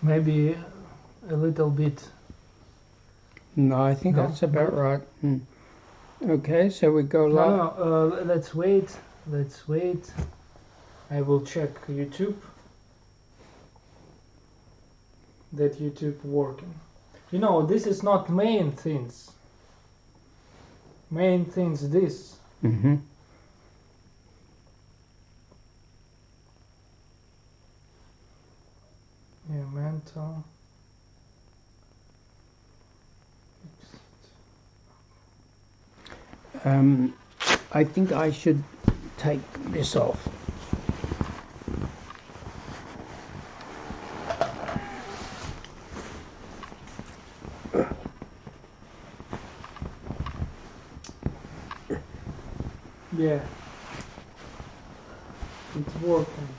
Maybe a little bit. No, I think No? that's about Good. right. Okay, so we go live. No, let's wait. Let's wait. I will check YouTube. That YouTube working. You know, this is not main things. Main things this. Mm-hmm. Yeah, mental. I think I should take this off. Yeah. It's working.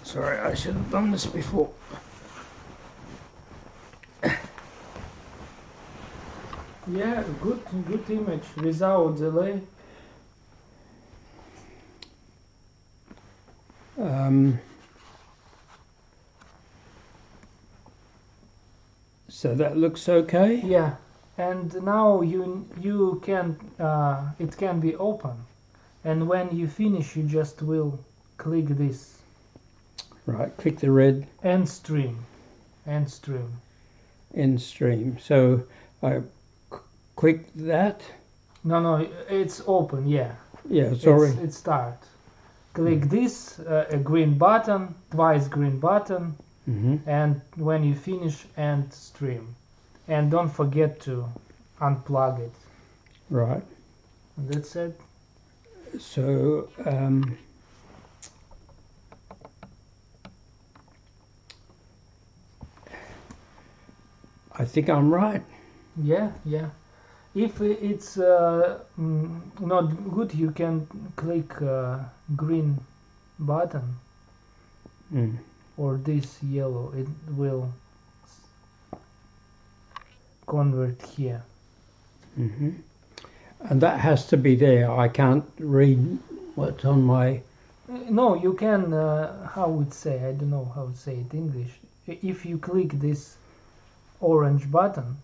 Sorry, I should have done this before. Yeah, good image without delay. So that looks okay? Yeah, and now you can it can be open, and when you finish, you just will click this Right, click the red end stream, end stream. end stream. So I click that. No, it's open. Yeah, Yeah, sorry. It's start. Click this a green button, twice green button, and when you finish, end stream, and don't forget to unplug it. Right. And that's it. So I think I'm right. Yeah. If it's not good, you can click green button or this yellow. It will convert here. And that has to be there. I can't read what's on my... No, you can, how would say, I don't know how to say it in English. If you click this orange button,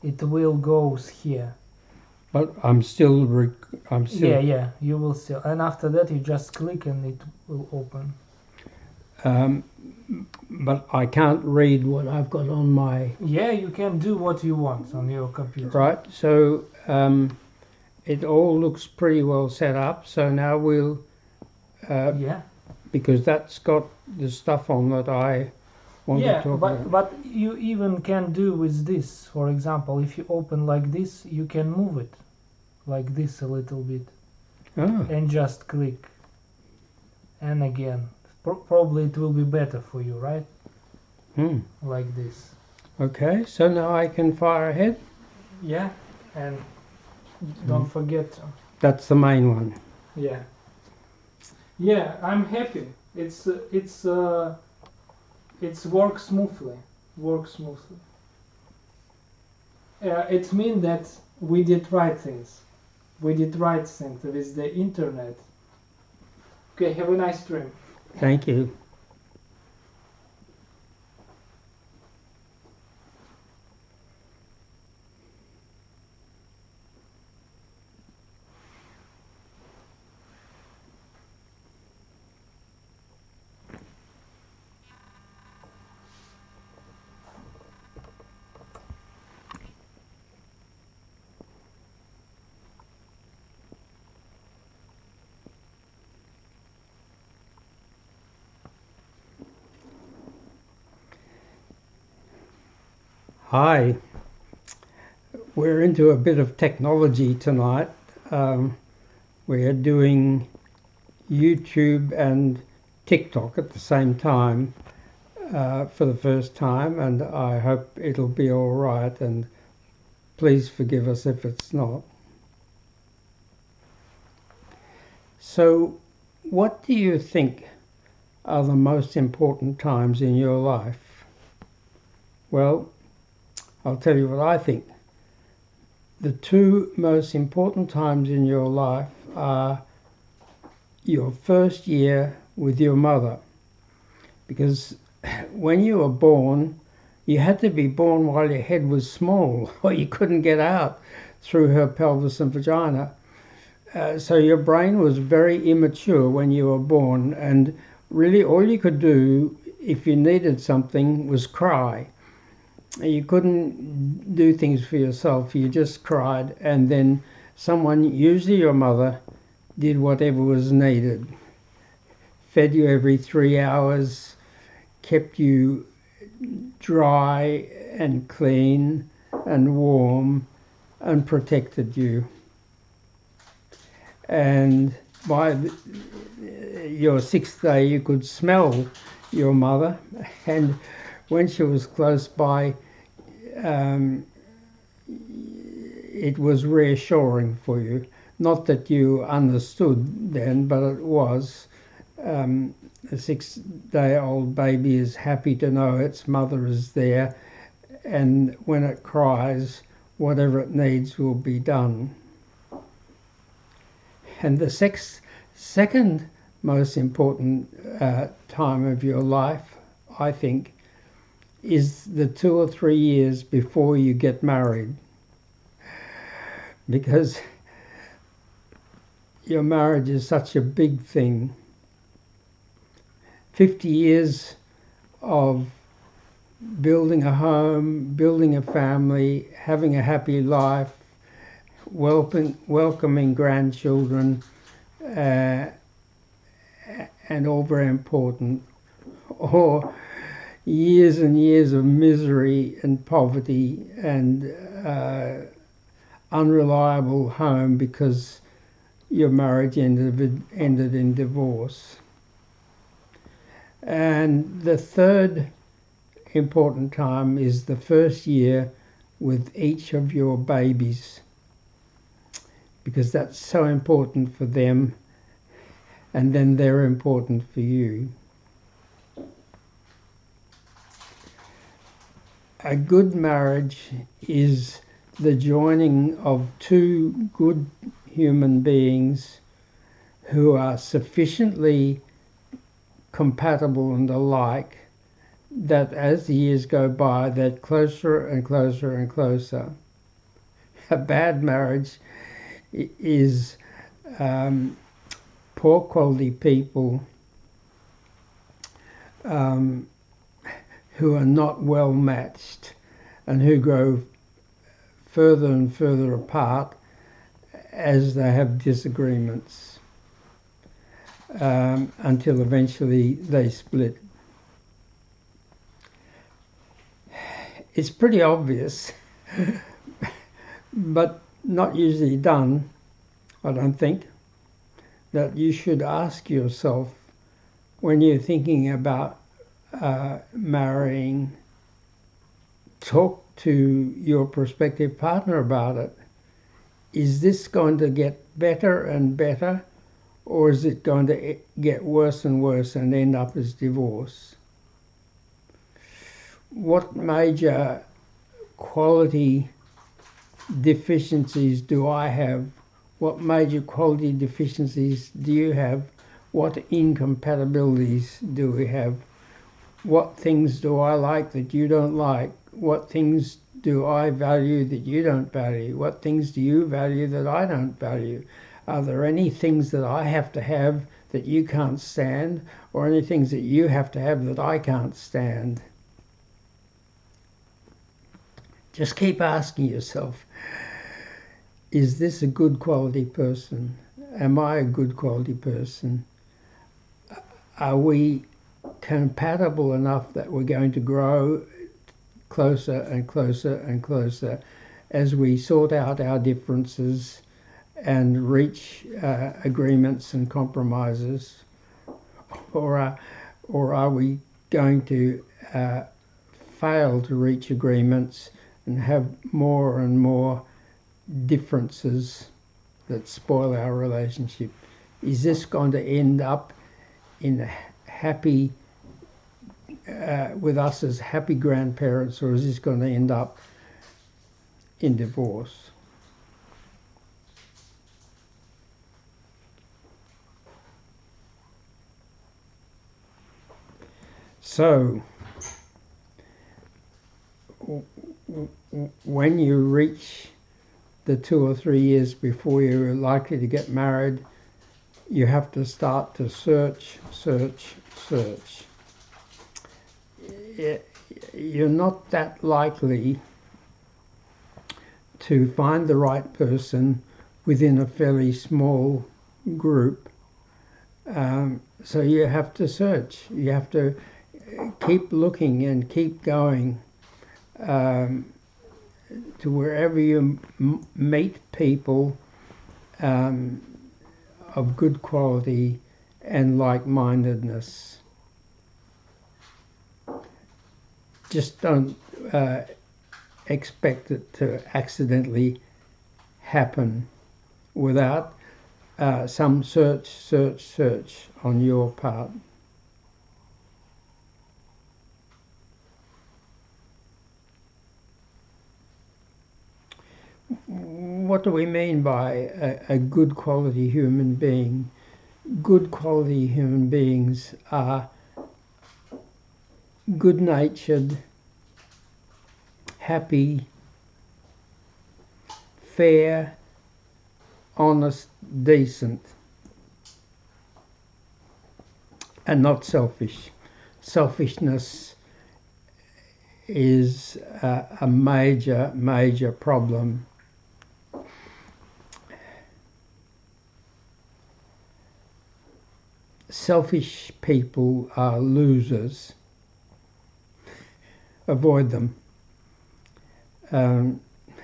it will goes here. But I'm still... Yeah, you will still. And after that, you just click and it will open. But I can't read what I've got on my... Yeah, you can do what you want on your computer. Right, so it all looks pretty well set up. So now we'll... Yeah. Because that's got the stuff on that I want to talk about. But you even can do with this. For example, if you open like this, you can move it like this a little bit. And just click. And again. Probably it will be better for you, right? Like this. Okay, so now I can fire ahead? Yeah, and don't forget. That's the main one. Yeah. Yeah, I'm happy. It's works smoothly. Works smoothly. It means that we did right things. We did right things with the internet. Okay, have a nice stream. Thank you. Hi. We're into a bit of technology tonight. We're doing YouTube and TikTok at the same time for the first time, and I hope it'll be all right, and please forgive us if it's not. So, what do you think are the most important times in your life? Well, I'll tell you what I think. The two most important times in your life are your first year with your mother, because when you were born, you had to be born while your head was small, or you couldn't get out through her pelvis and vagina. So your brain was very immature when you were born, and really all you could do if you needed something was cry. You couldn't do things for yourself, you just cried, and then someone, usually your mother, did whatever was needed. Fed you every 3 hours, kept you dry and clean and warm and protected you. And by your 6th day you could smell your mother, and when she was close by, it was reassuring for you. Not that you understood then, but it was. A 6-day-old baby is happy to know its mother is there, and when it cries, whatever it needs will be done. And the second most important time of your life, I think, is the 2 or 3 years before you get married. Because your marriage is such a big thing. 50 years of building a home, building a family, having a happy life, welcoming grandchildren, and all very important. Or years and years of misery and poverty and unreliable home because your marriage ended in divorce. And the third important time is the first year with each of your babies, because that's so important for them, and then they're important for you. A good marriage is the joining of two good human beings who are sufficiently compatible and alike that as the years go by, they're closer and closer and closer. A bad marriage is poor quality people who are not well matched and who grow further and further apart as they have disagreements, until eventually they split. It's pretty obvious, but not usually done, I don't think, that you should ask yourself when you're thinking about marrying, talk to your prospective partner about it. Is this going to get better and better, or is it going to get worse and worse and end up as divorce? What major quality deficiencies do I have? What major quality deficiencies do you have? What incompatibilities do we have? What things do I like that you don't like? What things do I value that you don't value? What things do you value that I don't value? Are there any things that I have to have that you can't stand, or any things that you have to have that I can't stand? Just keep asking yourself, is this a good quality person? Am I a good quality person? Are we compatible enough that we're going to grow closer and closer and closer as we sort out our differences and reach agreements and compromises? Or are we going to fail to reach agreements and have more and more differences that spoil our relationship? Is this going to end up in a happy, with us as happy grandparents, or is this going to end up in divorce? So, when you reach the 2 or 3 years before you're likely to get married, you have to start to search. You're not that likely to find the right person within a fairly small group. So you have to search. You have to keep looking and keep going to wherever you meet people of good quality and like-mindedness. Just don't expect it to accidentally happen without some search on your part. What do we mean by a good quality human being? Good quality human beings are good-natured, happy, fair, honest, decent, and not selfish. Selfishness is a major problem. Selfish people are losers. Avoid them.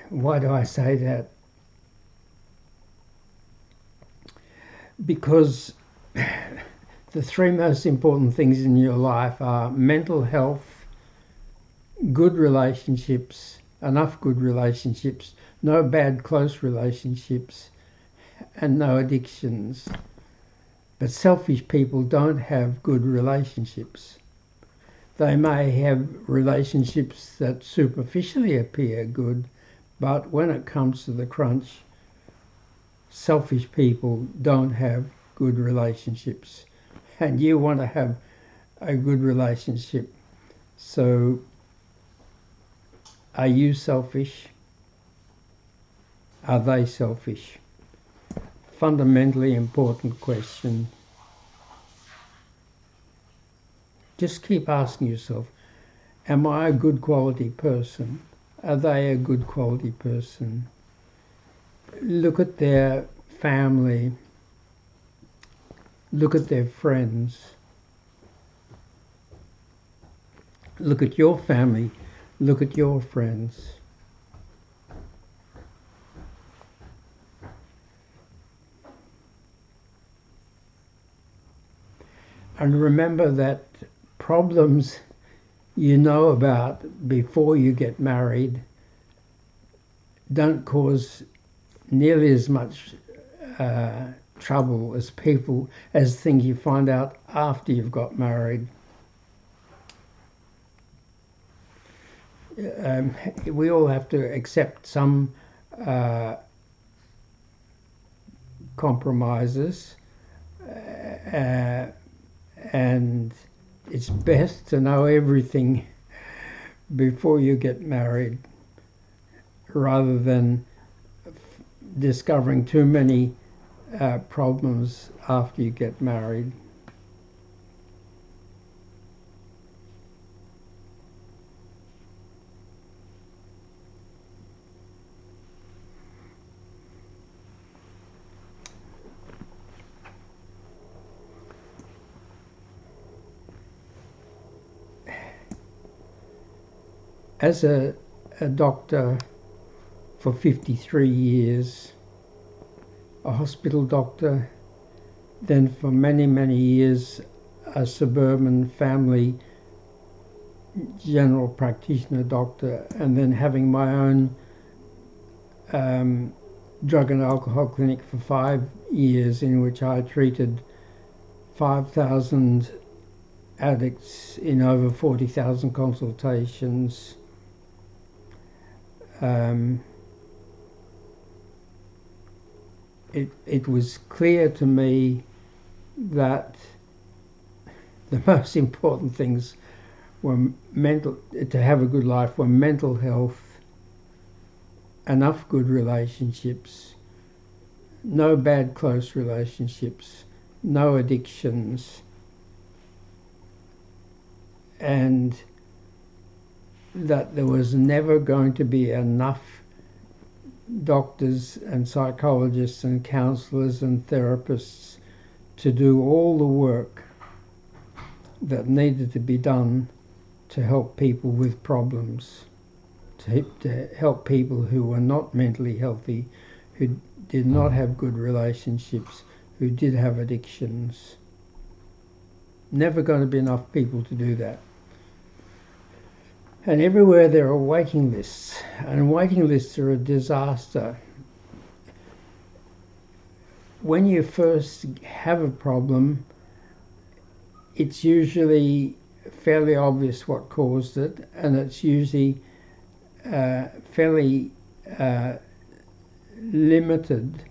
Why do I say that? Because the 3 most important things in your life are mental health, good relationships, enough good relationships, no bad close relationships, and no addictions. But selfish people don't have good relationships. They may have relationships that superficially appear good, but when it comes to the crunch, selfish people don't have good relationships. And you want to have a good relationship. So, are you selfish? Are they selfish? Fundamentally important question. Just keep asking yourself, am I a good quality person? Are they a good quality person? Look at their family. Look at their friends. Look at your family. Look at your friends. And remember that problems you know about before you get married don't cause nearly as much trouble as things you find out after you've got married. We all have to accept some compromises, and it's best to know everything before you get married rather than discovering too many problems after you get married. As a doctor for 53 years, a hospital doctor, then for many years a suburban family general practitioner doctor, and then having my own drug and alcohol clinic for 5 years in which I treated 5,000 addicts in over 40,000 consultations. It was clear to me that the most important things to have a good life were mental health, enough good relationships, no bad close relationships, no addictions, and that there was never going to be enough doctors and psychologists and counsellors and therapists to do all the work that needed to be done to help people with problems, to help people who were not mentally healthy, who did not have good relationships, who did have addictions. Never going to be enough people to do that. And everywhere there are waiting lists, and waiting lists are a disaster. When you first have a problem, it's usually fairly obvious what caused it, and it's usually fairly limited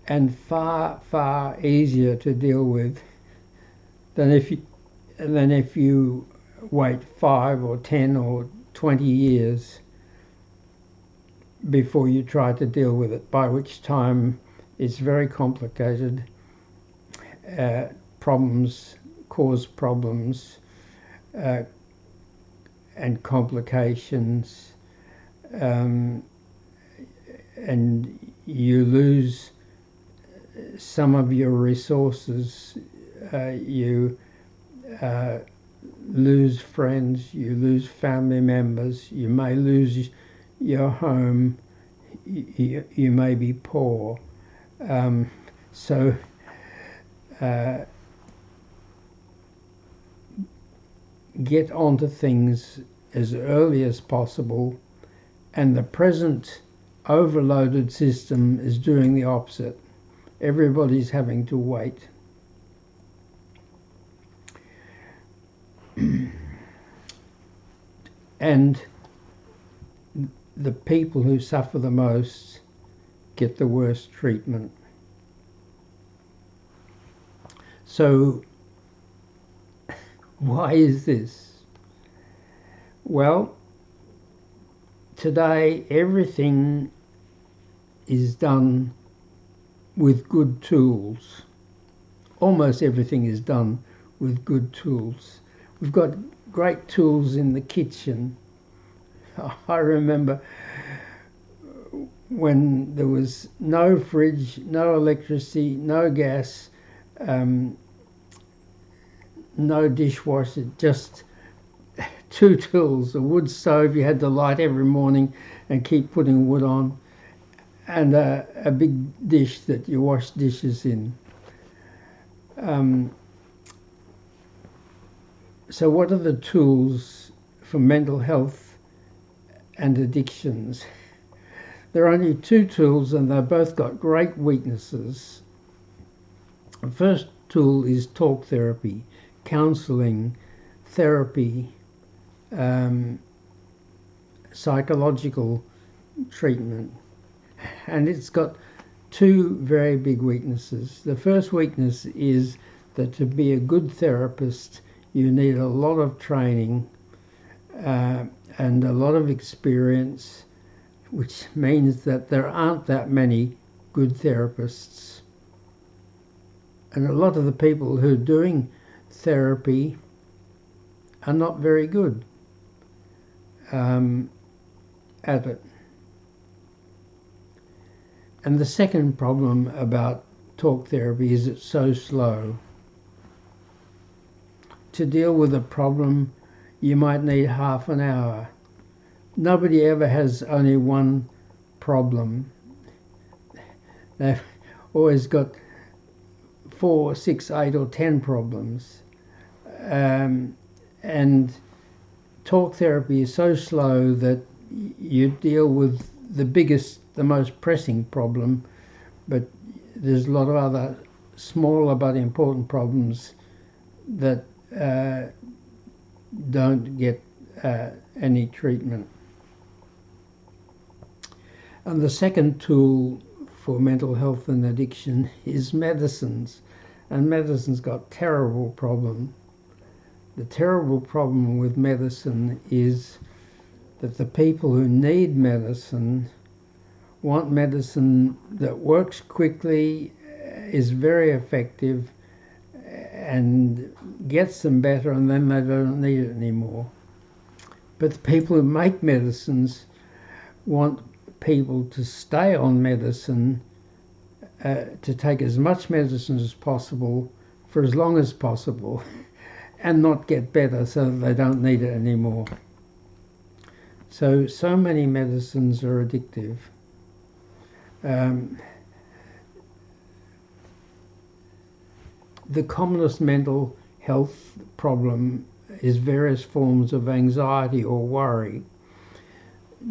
and far easier to deal with than if you wait 5 or 10 or 20 years before you try to deal with it, by which time it's very complicated. Problems cause problems and complications, and you lose some of your resources. You lose friends, you lose family members, you may lose your home, you may be poor. So get onto things as early as possible, and the present overloaded system is doing the opposite. Everybody's having to wait. And the people who suffer the most get the worst treatment. So why is this? Well, today everything is done with good tools. Almost everything is done with good tools. We've got great tools in the kitchen. I remember when there was no fridge, no electricity, no gas, no dishwasher, just 2 tools: a wood stove you had to light every morning and keep putting wood on, and a big dish that you wash dishes in. So what are the tools for mental health and addictions? There are only 2 tools, and they've both got great weaknesses. The first tool is talk therapy, counselling, therapy, psychological treatment. And it's got 2 very big weaknesses. The first weakness is that to be a good therapist, you need a lot of training and a lot of experience, which means that there aren't that many good therapists. And a lot of the people who are doing therapy are not very good at it. And the second problem about talk therapy is it's so slow. To deal with a problem, you might need half an hour. Nobody ever has only one problem. They've always got 4, 6, 8 or 10 problems. And talk therapy is so slow that you deal with the most pressing problem, but there's a lot of other smaller but important problems that don't get any treatment. And the second tool for mental health and addiction is medicines. And medicine's got terrible problem. the terrible problem with medicine is that the people who need medicine want medicine that works quickly, is very effective, and gets them better, and then they don't need it anymore. But the people who make medicines want people to stay on medicine, to take as much medicine as possible for as long as possible, and not get better so that they don't need it anymore. So many medicines are addictive. The commonest mental health problem is various forms of anxiety or worry.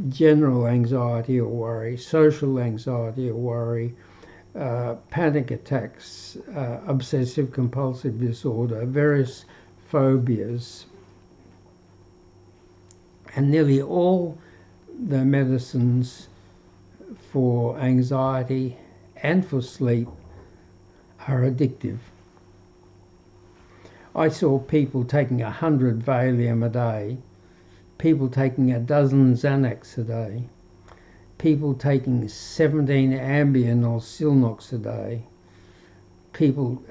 General anxiety or worry, social anxiety or worry, panic attacks, obsessive compulsive disorder, various phobias. And nearly all the medicines for anxiety and for sleep are addictive. I saw people taking 100 Valium a day, people taking a dozen Xanax a day, people taking 17 Ambien or Silnox a day, people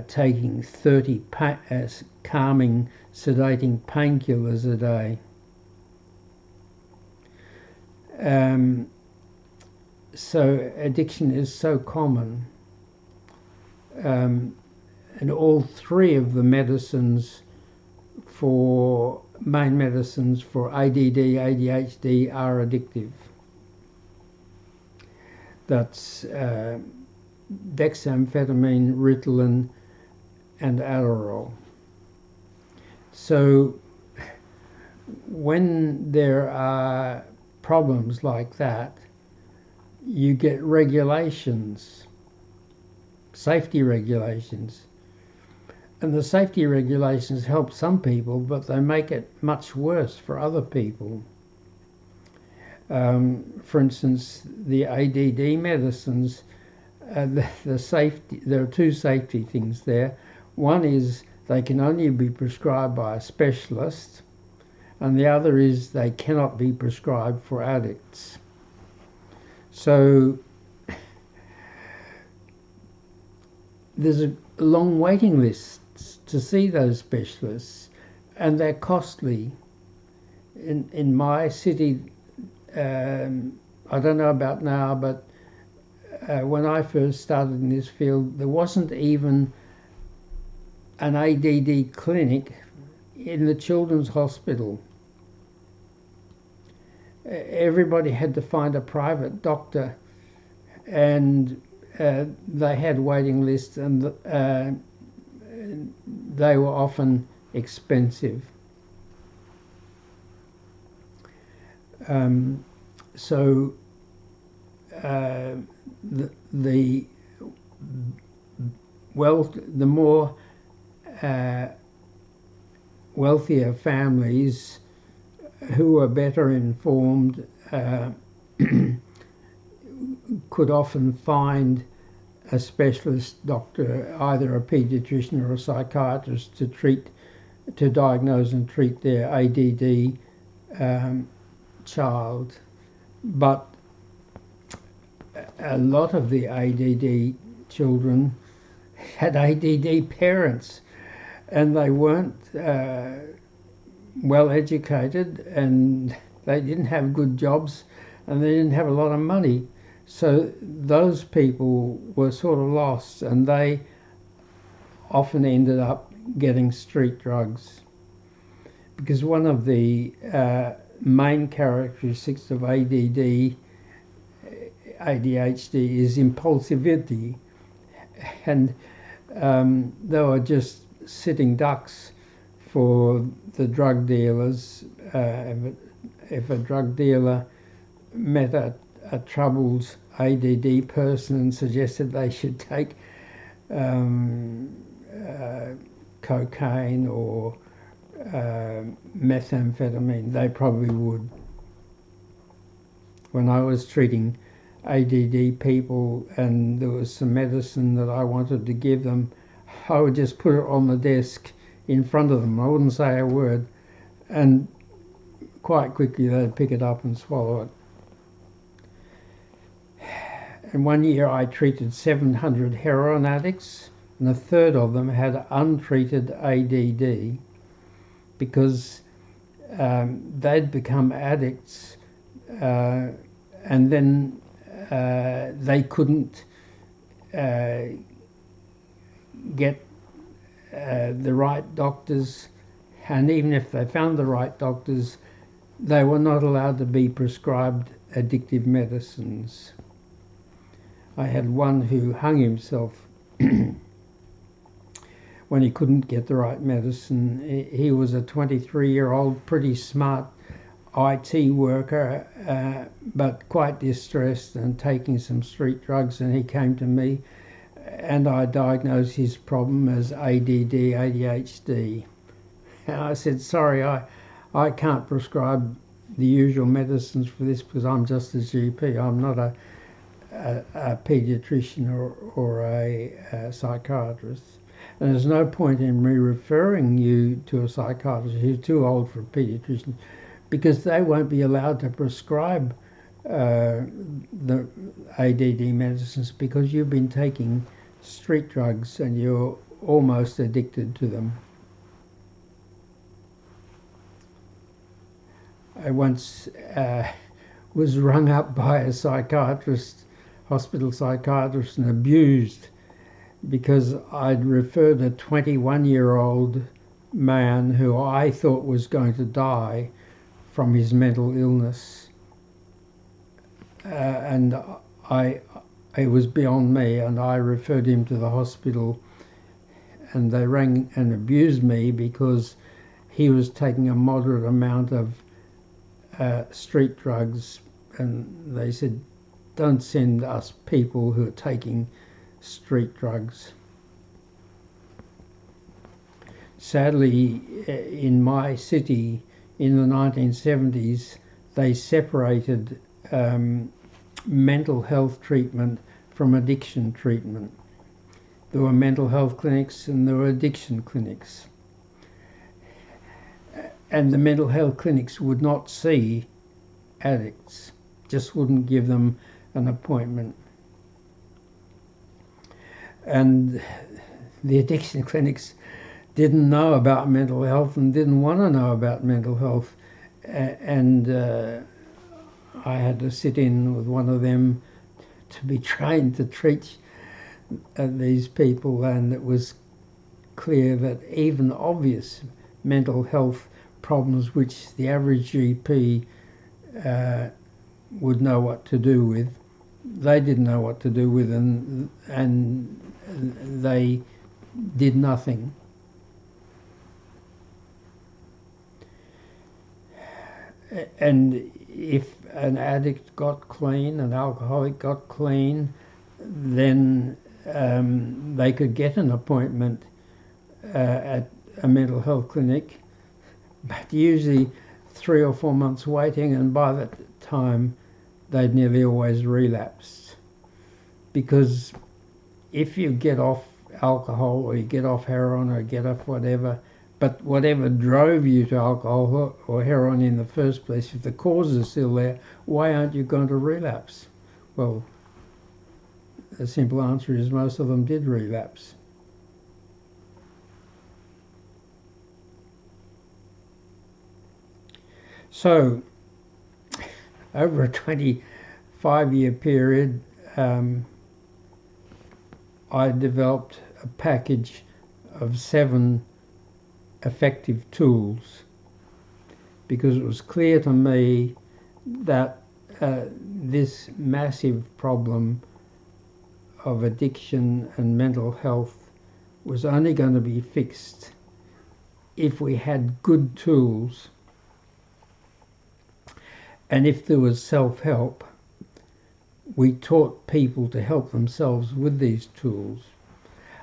taking 30 calming, sedating painkillers a day. So addiction is so common. And all three of the medicines main medicines for ADD, ADHD are addictive. That's dexamphetamine, Ritalin, and Adderall. So when there are problems like that, you get regulations, safety regulations. And the safety regulations help some people, but they make it much worse for other people. For instance, the ADD medicines, the safety, there are two safety things there. One is they can only be prescribed by a specialist, and the other is they cannot be prescribed for addicts. So there's a long waiting list to see those specialists, and they're costly. In my city, I don't know about now, but when I first started in this field, there wasn't even an ADD clinic in the children's hospital. Everybody had to find a private doctor, and they had waiting lists, and they were often expensive. So the more wealthier families who are better informed could often find a specialist doctor, either a pediatrician or a psychiatrist, to diagnose and treat their ADD child. But a lot of the ADD children had ADD parents, and they weren't well educated, and they didn't have good jobs, and they didn't have a lot of money. So those people were sort of lost, and they often ended up getting street drugs. Because one of the main characteristics of ADD, ADHD is impulsivity, and they were just sitting ducks for the drug dealers. If a drug dealer met a troubled ADD person and suggested they should take cocaine or methamphetamine, they probably would. When I was treating ADD people and there was some medicine that I wanted to give them, I would just put it on the desk in front of them. I wouldn't say a word, and quite quickly they'd pick it up and swallow it. And one year I treated 700 heroin addicts, and a third of them had untreated ADD because they'd become addicts and then they couldn't get the right doctors, and even if they found the right doctors, they were not allowed to be prescribed addictive medicines. I had one who hung himself when he couldn't get the right medicine. He was a 23-year-old, pretty smart IT worker, but quite distressed and taking some street drugs, and he came to me and I diagnosed his problem as ADD, ADHD. And I said, sorry, I can't prescribe the usual medicines for this because I'm just a GP. I'm not a paediatrician or a psychiatrist. And there's no point in me referring you to a psychiatrist who's too old for a paediatrician, because they won't be allowed to prescribe the ADD medicines because you've been taking street drugs and you're almost addicted to them. I once was rung up by a psychiatrist, hospital psychiatrist, and abused because I'd referred a 21-year-old man who I thought was going to die from his mental illness, and it was beyond me, and I referred him to the hospital, and they rang and abused me because he was taking a moderate amount of street drugs, and they said, don't send us people who are taking street drugs. Sadly, in my city in the 1970s, they separated mental health treatment from addiction treatment. There were mental health clinics and there were addiction clinics. And the mental health clinics would not see addicts, just wouldn't give them an appointment. And the addiction clinics didn't know about mental health and didn't want to know about mental health. And I had to sit in with one of them to be trained to treat these people, and it was clear that even obvious mental health problems which the average GP would know what to do with, they didn't know what to do with, and they did nothing. And if an addict got clean, an alcoholic got clean, then they could get an appointment at a mental health clinic, but usually 3 or 4 months waiting, and by that time they'd nearly always relapsed. Because if you get off alcohol or you get off heroin or get off whatever, but whatever drove you to alcohol or heroin in the first place, if the cause is still there, why aren't you going to relapse? Well, the simple answer is most of them did relapse. So, over a 25-year period, I developed a package of 7 effective tools, because it was clear to me that this massive problem of addiction and mental health was only going to be fixed if we had good tools, and if there was self-help, we taught people to help themselves with these tools.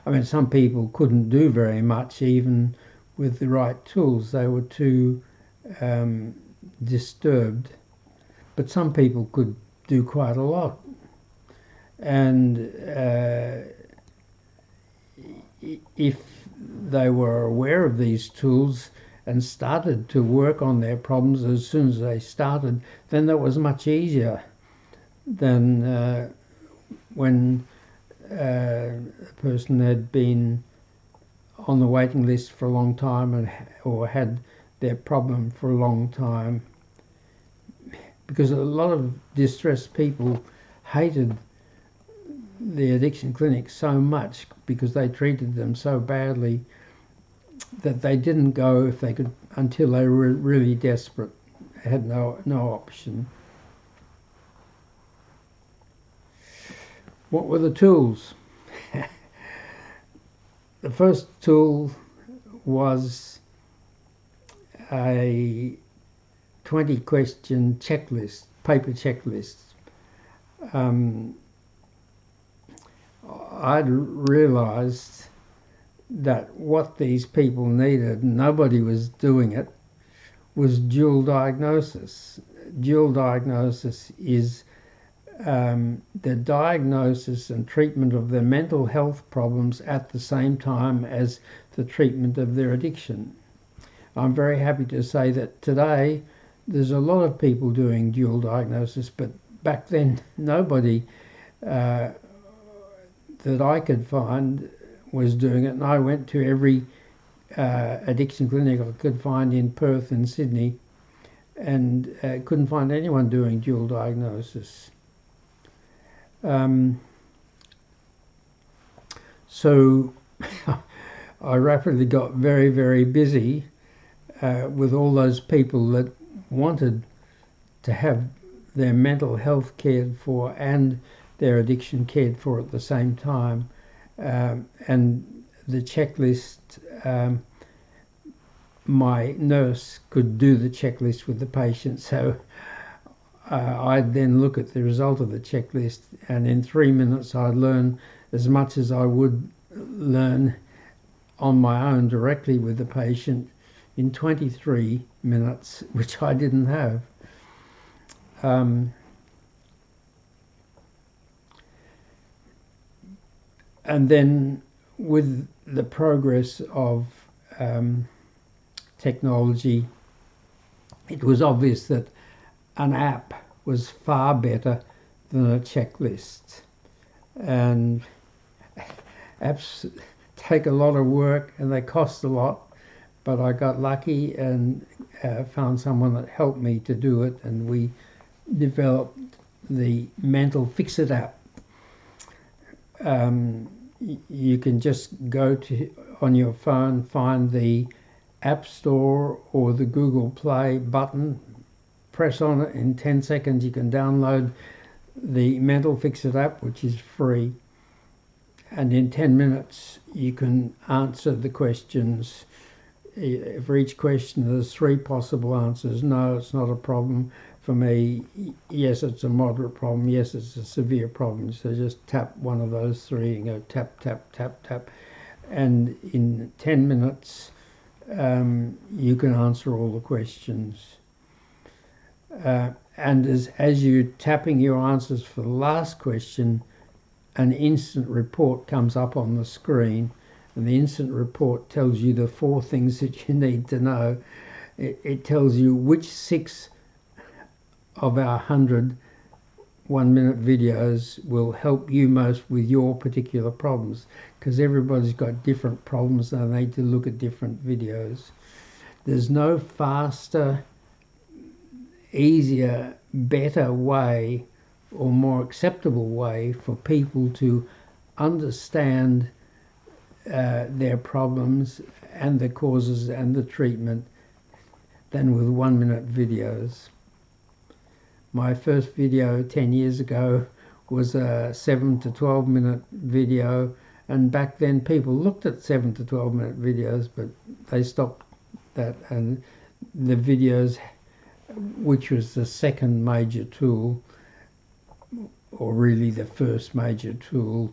I mean, some people couldn't do very much even with the right tools. They were too disturbed. But some people could do quite a lot. And if they were aware of these tools and started to work on their problems as soon as they started, then that was much easier than when a person had been on the waiting list for a long time or had their problem for a long time. Because a lot of distressed people hated the addiction clinic so much because they treated them so badly that they didn't go if they could until they were really desperate, had no option. What were the tools? The first tool was a 20-question checklist, paper checklist. I'd realised that what these people needed, nobody was doing it, was dual diagnosis. Dual diagnosis is the diagnosis and treatment of their mental health problems at the same time as the treatment of their addiction. I'm very happy to say that today there's a lot of people doing dual diagnosis, but back then nobody that I could find was doing it, and I went to every addiction clinic I could find in Perth and Sydney and couldn't find anyone doing dual diagnosis. So I rapidly got very, very busy with all those people that wanted to have their mental health cared for and their addiction cared for at the same time. And the checklist, my nurse could do the checklist with the patient, so I'd then look at the result of the checklist, and in 3 minutes I'd learn as much as I would learn on my own directly with the patient in 23 minutes, which I didn't have. And then with the progress of technology, it was obvious that an app was far better than a checklist. And apps take a lot of work and they cost a lot, but I got lucky and found someone that helped me to do it, and we developed the Mental Fix It app. You can just go to on your phone, find the App Store or the Google Play button, press on it. In 10 seconds you can download the Mental Fix It app, which is free, and in 10 minutes you can answer the questions. For each question there's 3 possible answers. No, it's not a problem for me. Yes, it's a moderate problem. Yes, it's a severe problem. So just tap one of those 3 and go tap, tap, tap, tap. And in 10 minutes, you can answer all the questions. And as you're tapping your answers for the last question, an instant report comes up on the screen, and the instant report tells you the 4 things that you need to know. It tells you which 6 of our 100 1-minute videos will help you most with your particular problems, because everybody's got different problems and they need to look at different videos. There's no faster, easier, better way or more acceptable way for people to understand their problems and the causes and the treatment than with 1-minute videos. My first video 10 years ago was a 7 to 12 minute video, and back then people looked at 7 to 12 minute videos, but they stopped that, and the videos, which was the second major tool, or really the first major tool,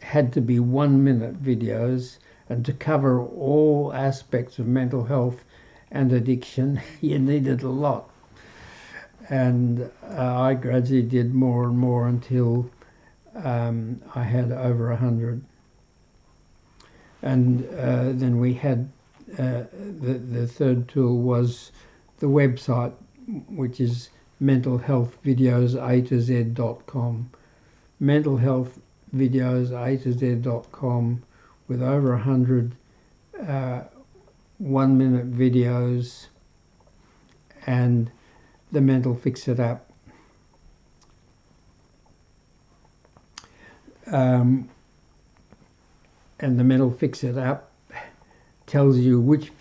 had to be 1-minute videos, and to cover all aspects of mental health and addiction you needed a lot. And I gradually did more and more until I had over 100. And then we had the third tool was the website, which is mentalhealthvideos.a-to-z.com. mentalhealthvideos.a-to-z.com with over 100 1-minute videos and the Mental Fix-It app. And the Mental Fix-It app tells you which 6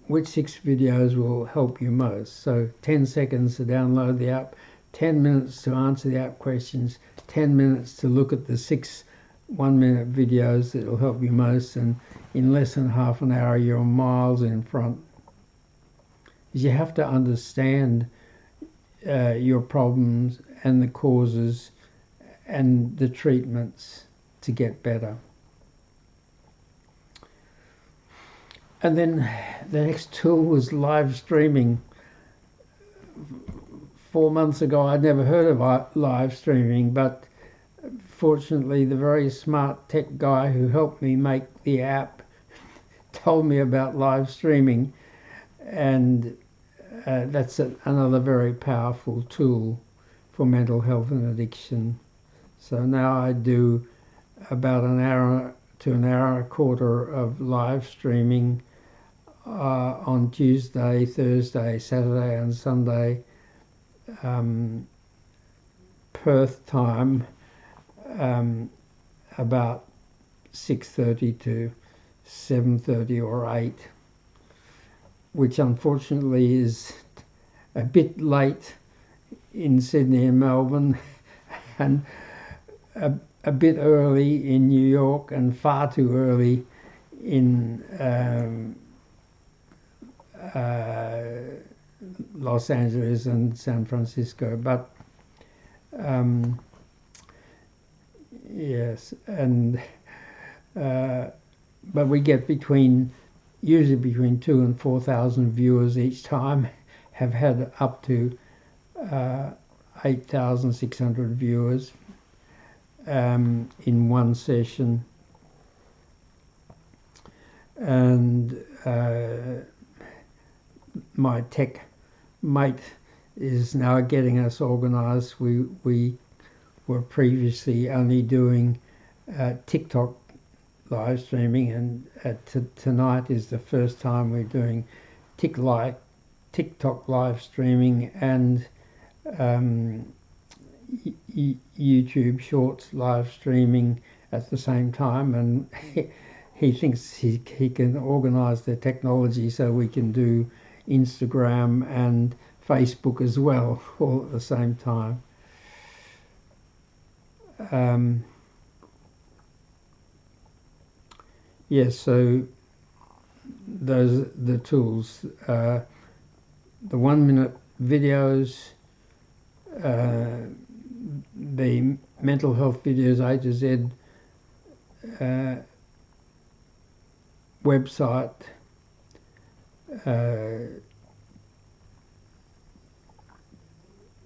videos will help you most. So 10 seconds to download the app, 10 minutes to answer the app questions, 10 minutes to look at the 6 1-minute videos that will help you most, and in less than half an hour you're miles in front. You have to understand your problems and the causes and the treatments to get better. And then the next tool was live streaming. 4 months ago I'd never heard of live streaming, but fortunately the very smart tech guy who helped me make the app told me about live streaming, and that's another very powerful tool for mental health and addiction. So now I do about an hour to an hour and a quarter of live streaming on Tuesday, Thursday, Saturday and Sunday, Perth time, about 6:30 to 7:30 or 8, which unfortunately is a bit late in Sydney and Melbourne, and a bit early in New York, and far too early in Los Angeles and San Francisco. But yes, and but we get usually between 2,000 and 4,000 viewers each time. Have had up to 8,600 viewers in one session, and my tech mate is now getting us organised. We were previously only doing TikTok live streaming, and tonight is the first time we're doing TikTok live streaming and YouTube Shorts live streaming at the same time, and he thinks he can organise the technology so we can do Instagram and Facebook as well, all at the same time. Yes, so those are the tools. The 1-minute videos, the mental health videos A-to-Z website,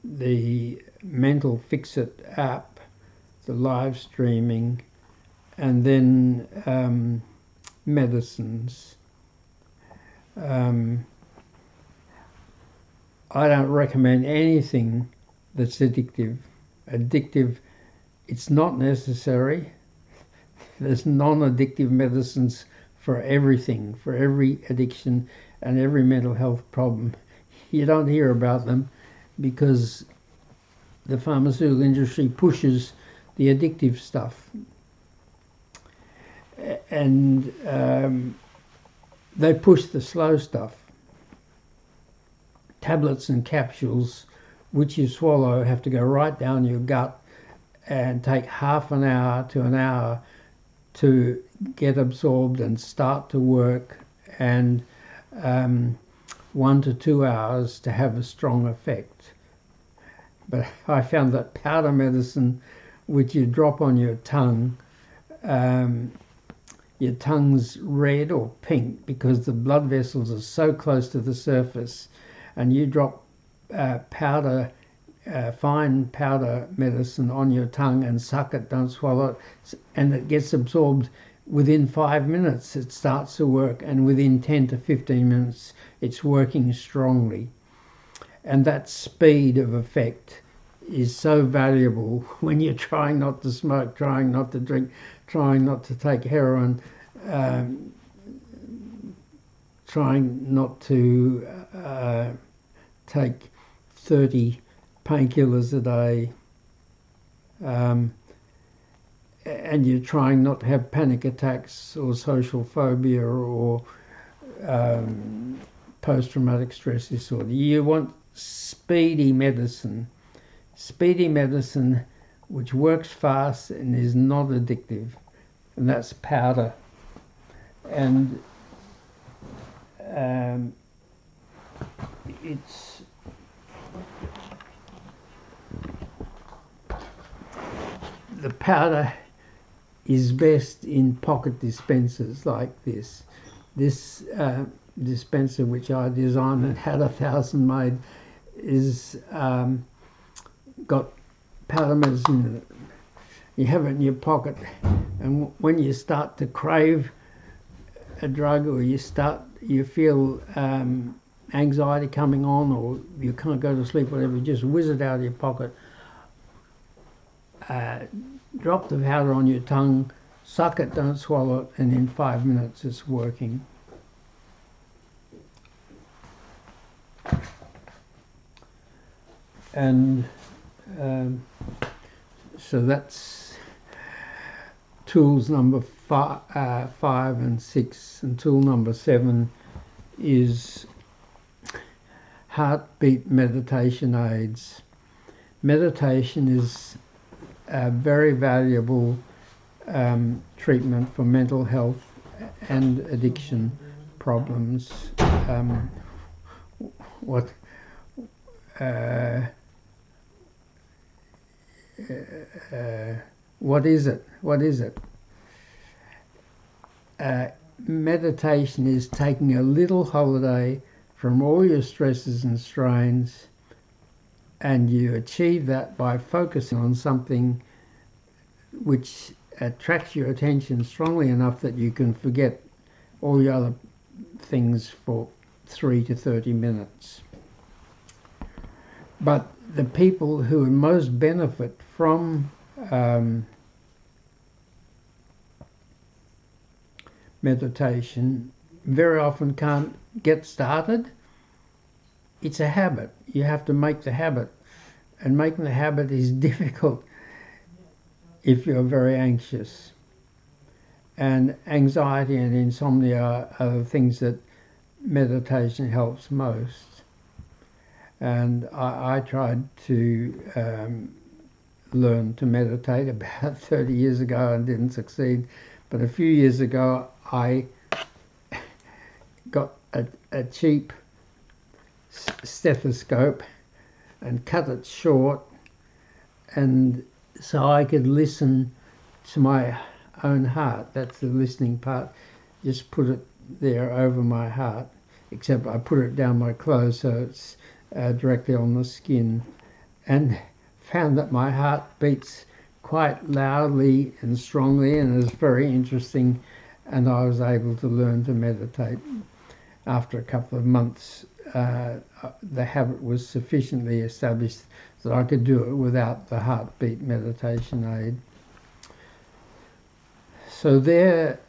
the Mental Fix-It app, the live streaming, and then medicines. I don't recommend anything that's addictive. It's not necessary. There's non-addictive medicines for everything, for every addiction and every mental health problem. You don't hear about them because the pharmaceutical industry pushes the addictive stuff, and they push the slow stuff. Tablets and capsules which you swallow have to go right down your gut and take half an hour to an hour to get absorbed and start to work, and 1 to 2 hours to have a strong effect. But I found that powder medicine, which you drop on your tongue, your tongue's red or pink because the blood vessels are so close to the surface, and you drop powder fine powder medicine on your tongue and suck it, don't swallow it, and it gets absorbed within 5 minutes. It starts to work, and within 10 to 15 minutes it's working strongly. And that speed of effect is so valuable when you're trying not to smoke, trying not to drink, trying not to take heroin, trying not to take 30 painkillers a day, and you're trying not to have panic attacks or social phobia or post-traumatic stress disorder. You want speedy medicine which works fast and is not addictive, and that's powder. And it's the powder is best in pocket dispensers like this. This dispenser, which I designed and had 1,000 made, is got powder medicine in it. You have it in your pocket, and when you start to crave a drug, or you feel anxiety coming on, or you can't go to sleep, whatever, you just whiz it out of your pocket, drop the powder on your tongue, suck it, don't swallow it, and in 5 minutes it's working. And so that's tools number 5 and 6, and tool number 7 is heartbeat meditation aids. Meditation is a very valuable treatment for mental health and addiction problems. What is it? What is it? Meditation is taking a little holiday from all your stresses and strains, and you achieve that by focusing on something which attracts your attention strongly enough that you can forget all the other things for 3 to 30 minutes. But the people who most benefit from meditation very often can't get started. It's a habit. You have to make the habit, and making the habit is difficult if you're very anxious. And anxiety and insomnia are the things that meditation helps most. And I tried to learn to meditate about 30 years ago and didn't succeed. But a few years ago I got a cheap stethoscope and cut it short, and so I could listen to my own heart. That's the listening part. Just put it there over my heart, except I put it down my clothes so it's directly on the skin, and found that my heart beats quite loudly and strongly, and it was very interesting, and I was able to learn to meditate. After a couple of months, the habit was sufficiently established that I could do it without the heartbeat meditation aid. So they're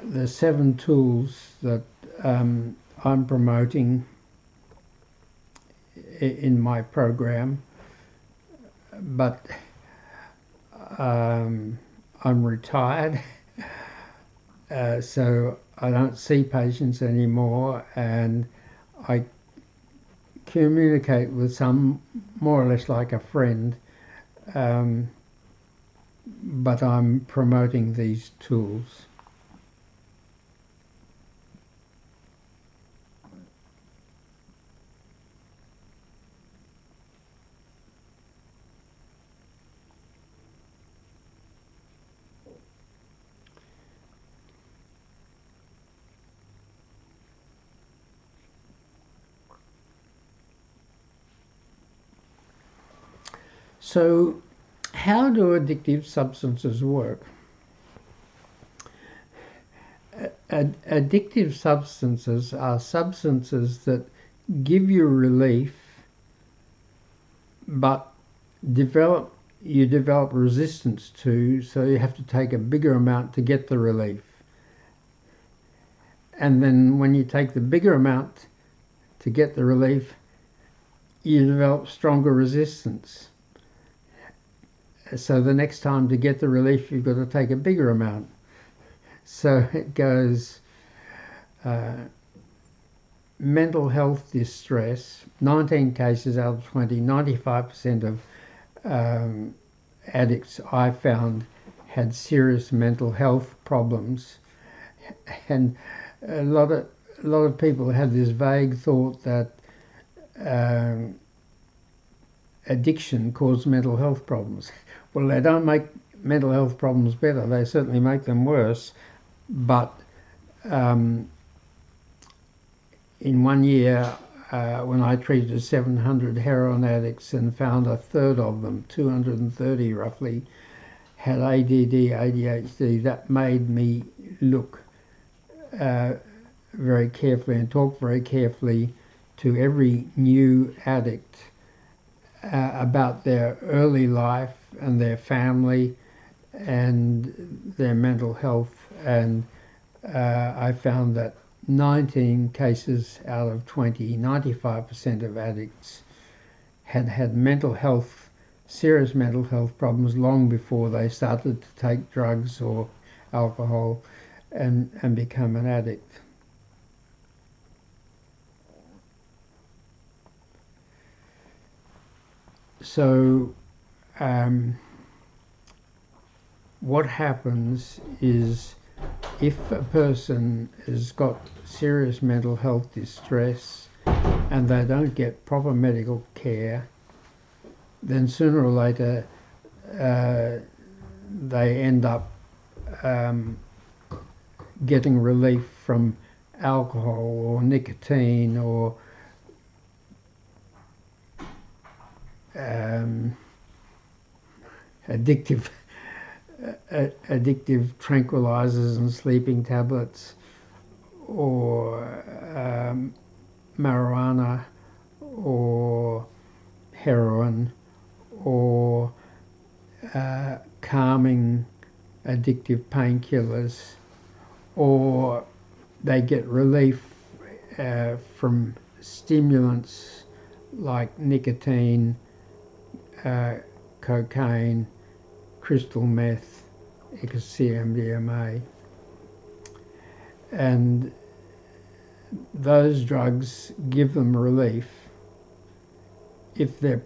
the 7 tools that I'm promoting in my program, but I'm retired, so I don't see patients anymore, and I communicate with some more or less like a friend, but I'm promoting these tools. So how do addictive substances work? Addictive substances are substances that give you relief, but you develop resistance to, so you have to take a bigger amount to get the relief. And then when you take the bigger amount to get the relief, you develop stronger resistance. So the next time to get the relief, you've got to take a bigger amount. So it goes mental health distress, 19 cases out of 20, 95% of addicts I found had serious mental health problems. And a lot of people had this vague thought that addiction caused mental health problems. Well, they don't make mental health problems better, they certainly make them worse. But in 1 year, when I treated 700 heroin addicts and found a third of them, 230 roughly, had ADD, ADHD, that made me look very carefully and talk very carefully to every new addict about their early life and their family and their mental health. And I found that 19 cases out of 20, 95% of addicts had mental health, serious mental health problems long before they started to take drugs or alcohol and become an addict. So what happens is, if a person has got serious mental health distress and they don't get proper medical care, then sooner or later they end up getting relief from alcohol or nicotine or addictive tranquilizers and sleeping tablets, or marijuana, or heroin, or calming addictive painkillers, or they get relief from stimulants like nicotine, cocaine, crystal meth, ecstasy, MDMA. And those drugs give them relief. If their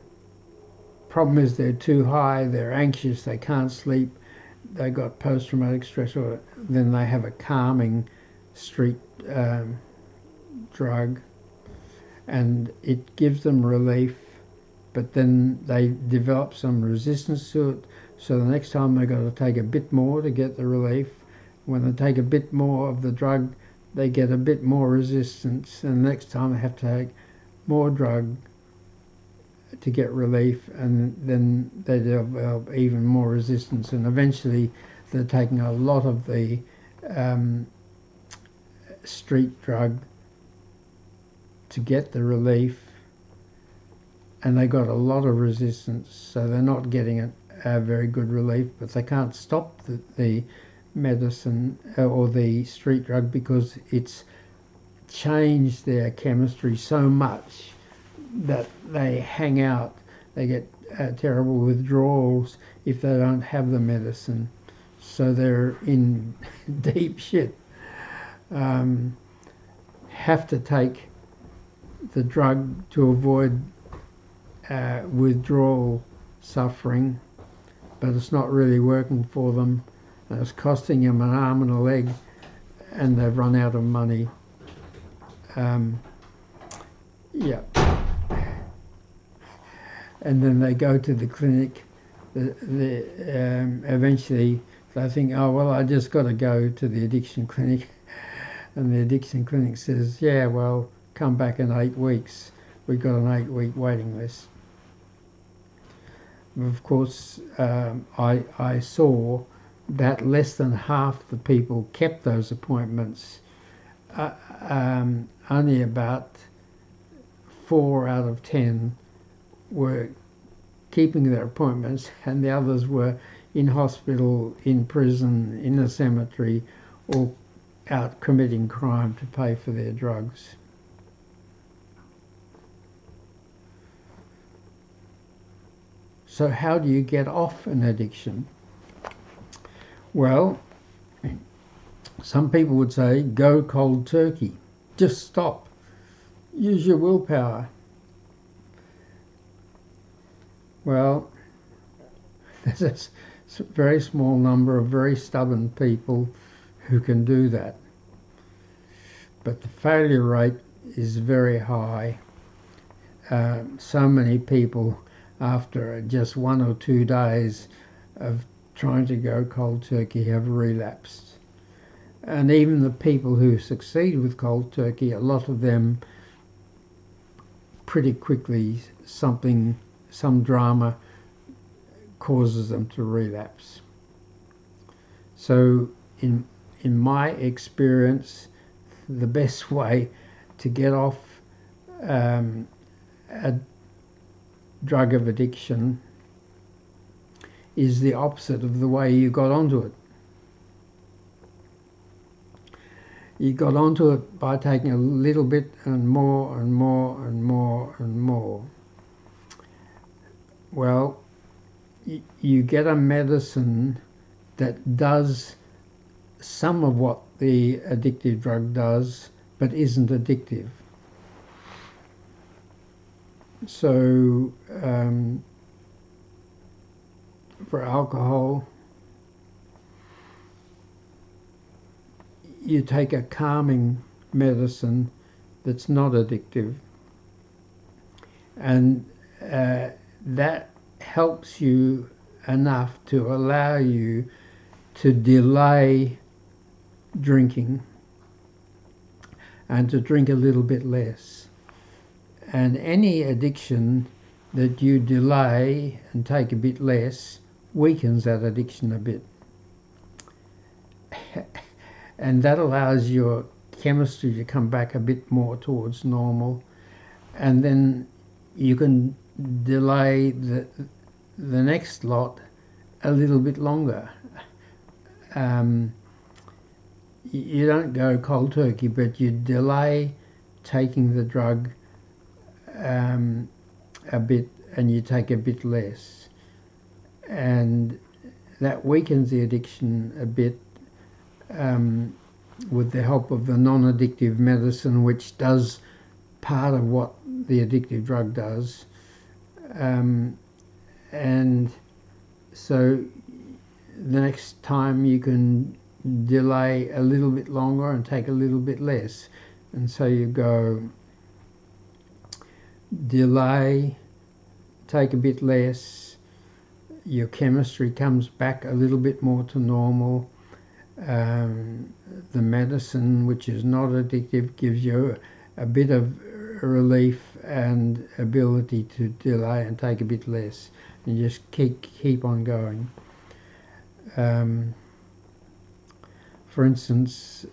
problem is they're too high, they're anxious, they can't sleep, they got post-traumatic stress, then they have a calming street drug, and it gives them relief, but then they develop some resistance to it, so the next time they've got to take a bit more to get the relief. When they take a bit more of the drug, they get a bit more resistance, and the next time they have to take more drug to get relief, and then they develop even more resistance, and eventually they're taking a lot of the street drug to get the relief, and they got a lot of resistance, so they're not getting a very good relief, but they can't stop the medicine or the street drug because it's changed their chemistry so much that they hang out, they get terrible withdrawals if they don't have the medicine, so they're in deep shit. Have to take the drug to avoid withdrawal suffering, but it's not really working for them, and it's costing them an arm and a leg, and they've run out of money. Yeah. And then they go to the clinic. Eventually they think, oh well, I just got to go to the addiction clinic, and the addiction clinic says, yeah, well, come back in 8 weeks. We've got an 8-week waiting list. Of course, I saw that less than half the people kept those appointments. Only about 4 out of 10 were keeping their appointments, and the others were in hospital, in prison, in a cemetery, or out committing crime to pay for their drugs. So how do you get off an addiction? Well, some people would say, go cold turkey. Just stop. Use your willpower. Well, there's a very small number of very stubborn people who can do that. But the failure rate is very high. So many people, after just 1 or 2 days of trying to go cold turkey, have relapsed. And even the people who succeed with cold turkey, a lot of them pretty quickly some drama causes them to relapse. So in my experience, the best way to get off a drug of addiction is the opposite of the way you got onto it. You got onto it by taking a little bit and more and more and more and more. Well, you get a medicine that does some of what the addictive drug does, but isn't addictive. So for alcohol, you take a calming medicine that's not addictive, and that helps you enough to allow you to delay drinking and to drink a little bit less. And any addiction that you delay and take a bit less weakens that addiction a bit. And that allows your chemistry to come back a bit more towards normal, and then you can delay the next lot a little bit longer. You don't go cold turkey, but you delay taking the drug a bit, and you take a bit less, and that weakens the addiction a bit, with the help of the non-addictive medicine, which does part of what the addictive drug does. And so the next time you can delay a little bit longer and take a little bit less. And so you go delay, take a bit less, your chemistry comes back a little bit more to normal. The medicine, which is not addictive, gives you a bit of relief and ability to delay and take a bit less, and just keep on going. For instance,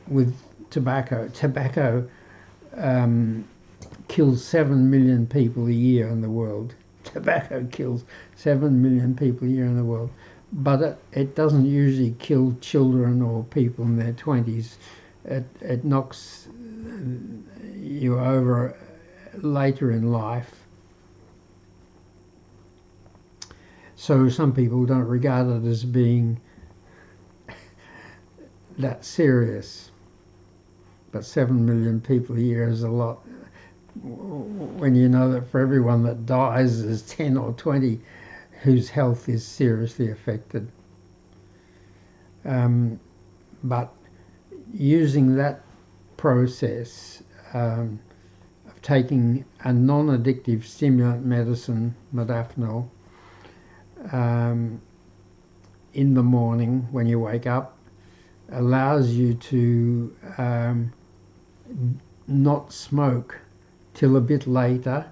with tobacco kills 7 million people a year in the world. Tobacco kills 7 million people a year in the world. But it doesn't usually kill children or people in their 20s. It knocks you over later in life. So some people don't regard it as being that serious. But 7 million people a year is a lot. When you know that for everyone that dies, there's 10 or 20 whose health is seriously affected. But using that process of taking a non-addictive stimulant medicine, modafinil, in the morning when you wake up, allows you to not smoke till a bit later,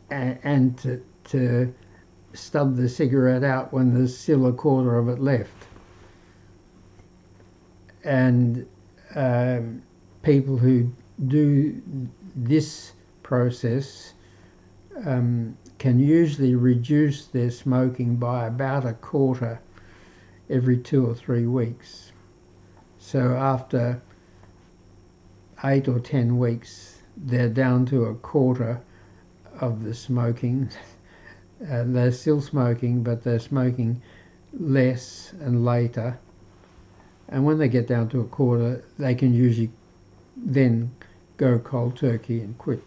and to stub the cigarette out when there's still a quarter of it left. And people who do this process can usually reduce their smoking by about a quarter every 2 or 3 weeks. So after 8 or 10 weeks, they're down to a quarter of the smoking. They're still smoking, but they're smoking less and later. And when they get down to a quarter, they can usually then go cold turkey and quit.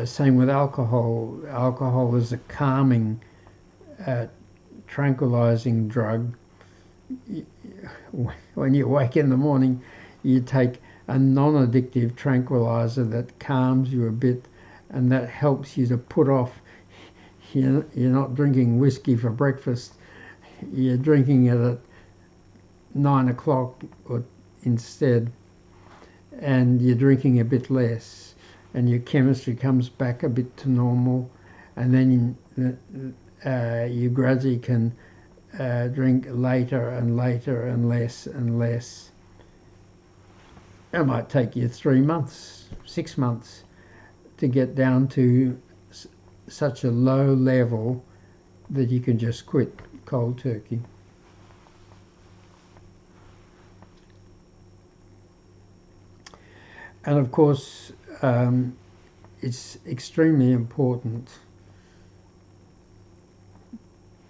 Same with alcohol. Alcohol is a calming, tranquilizing drug. When you wake in the morning, you take a non-addictive tranquilizer that calms you a bit, and that helps you to put off. You're not drinking whiskey for breakfast. You're drinking it at 9 o'clock instead, and you're drinking a bit less, and your chemistry comes back a bit to normal, and then you gradually can drink later and later and less and less. It might take you 3 months, 6 months to get down to such a low level that you can just quit cold turkey. And of course, it's extremely important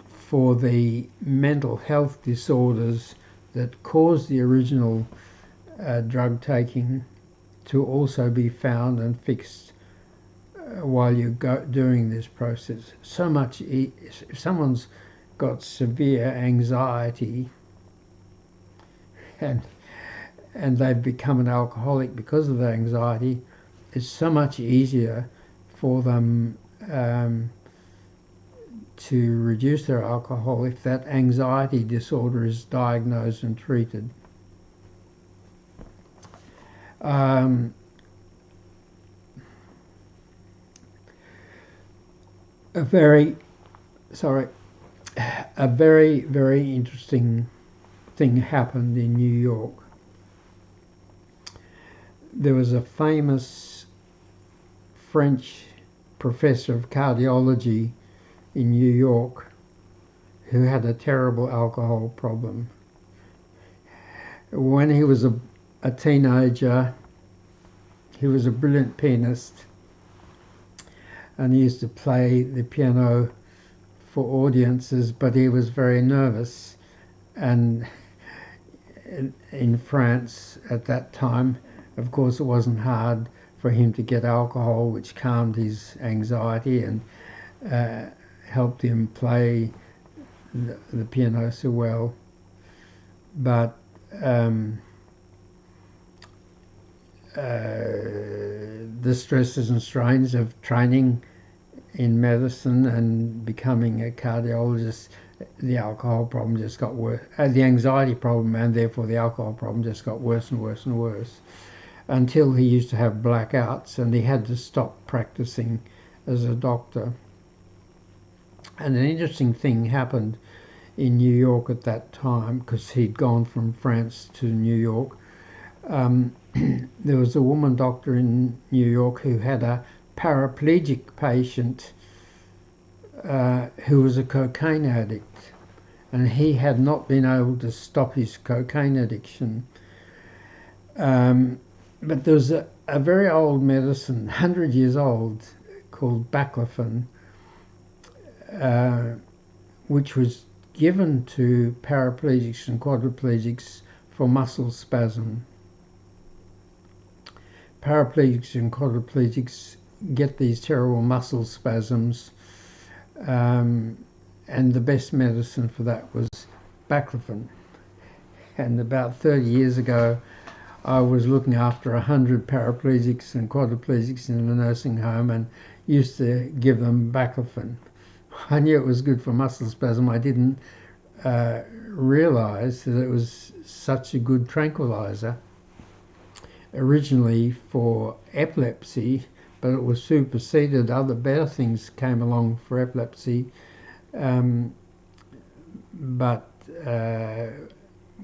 for the mental health disorders that cause the original drug taking to also be found and fixed while you're doing this process. So much, if someone's got severe anxiety and they've become an alcoholic because of the anxiety, it's so much easier for them to reduce their alcohol if that anxiety disorder is diagnosed and treated. A very, very interesting thing happened in New York. There was a famous French professor of cardiology in New York who had a terrible alcohol problem. When he was a teenager, he was a brilliant pianist, and he used to play the piano for audiences, but he was very nervous. And in France at that time, of course, it wasn't hard for him to get alcohol, which calmed his anxiety and helped him play the piano so well. But the stresses and strains of training in medicine and becoming a cardiologist, the alcohol problem just got worse. The anxiety problem and therefore the alcohol problem just got worse and worse and worse, until he used to have blackouts and he had to stop practicing as a doctor. And an interesting thing happened in New York at that time, because he'd gone from France to New York. There was a woman doctor in New York who had a paraplegic patient who was a cocaine addict, and he had not been able to stop his cocaine addiction. But there was a very old medicine, 100 years old, called baclofen, which was given to paraplegics and quadriplegics for muscle spasm. Paraplegics and quadriplegics get these terrible muscle spasms, and the best medicine for that was baclofen. And about 30 years ago, I was looking after 100 paraplegics and quadriplegics in a nursing home and used to give them baclofen. I knew it was good for muscle spasm. I didn't realize that it was such a good tranquilizer. Originally for epilepsy, but it was superseded. Other better things came along for epilepsy, but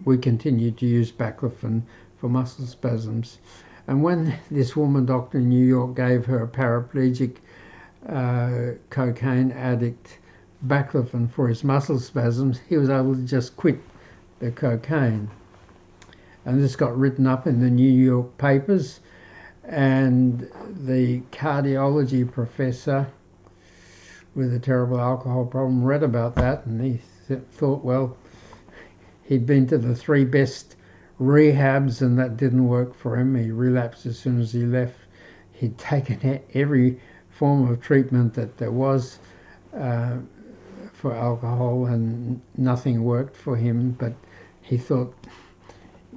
we continued to use baclofen for muscle spasms. And when this woman doctor in New York gave her a paraplegic cocaine addict baclofen for his muscle spasms, he was able to just quit the cocaine. And this got written up in the New York papers, and the cardiology professor with a terrible alcohol problem read about that, and he thought, well, he'd been to the 3 best rehabs and that didn't work for him. He relapsed as soon as he left. He'd taken every form of treatment that there was for alcohol and nothing worked for him, but he thought,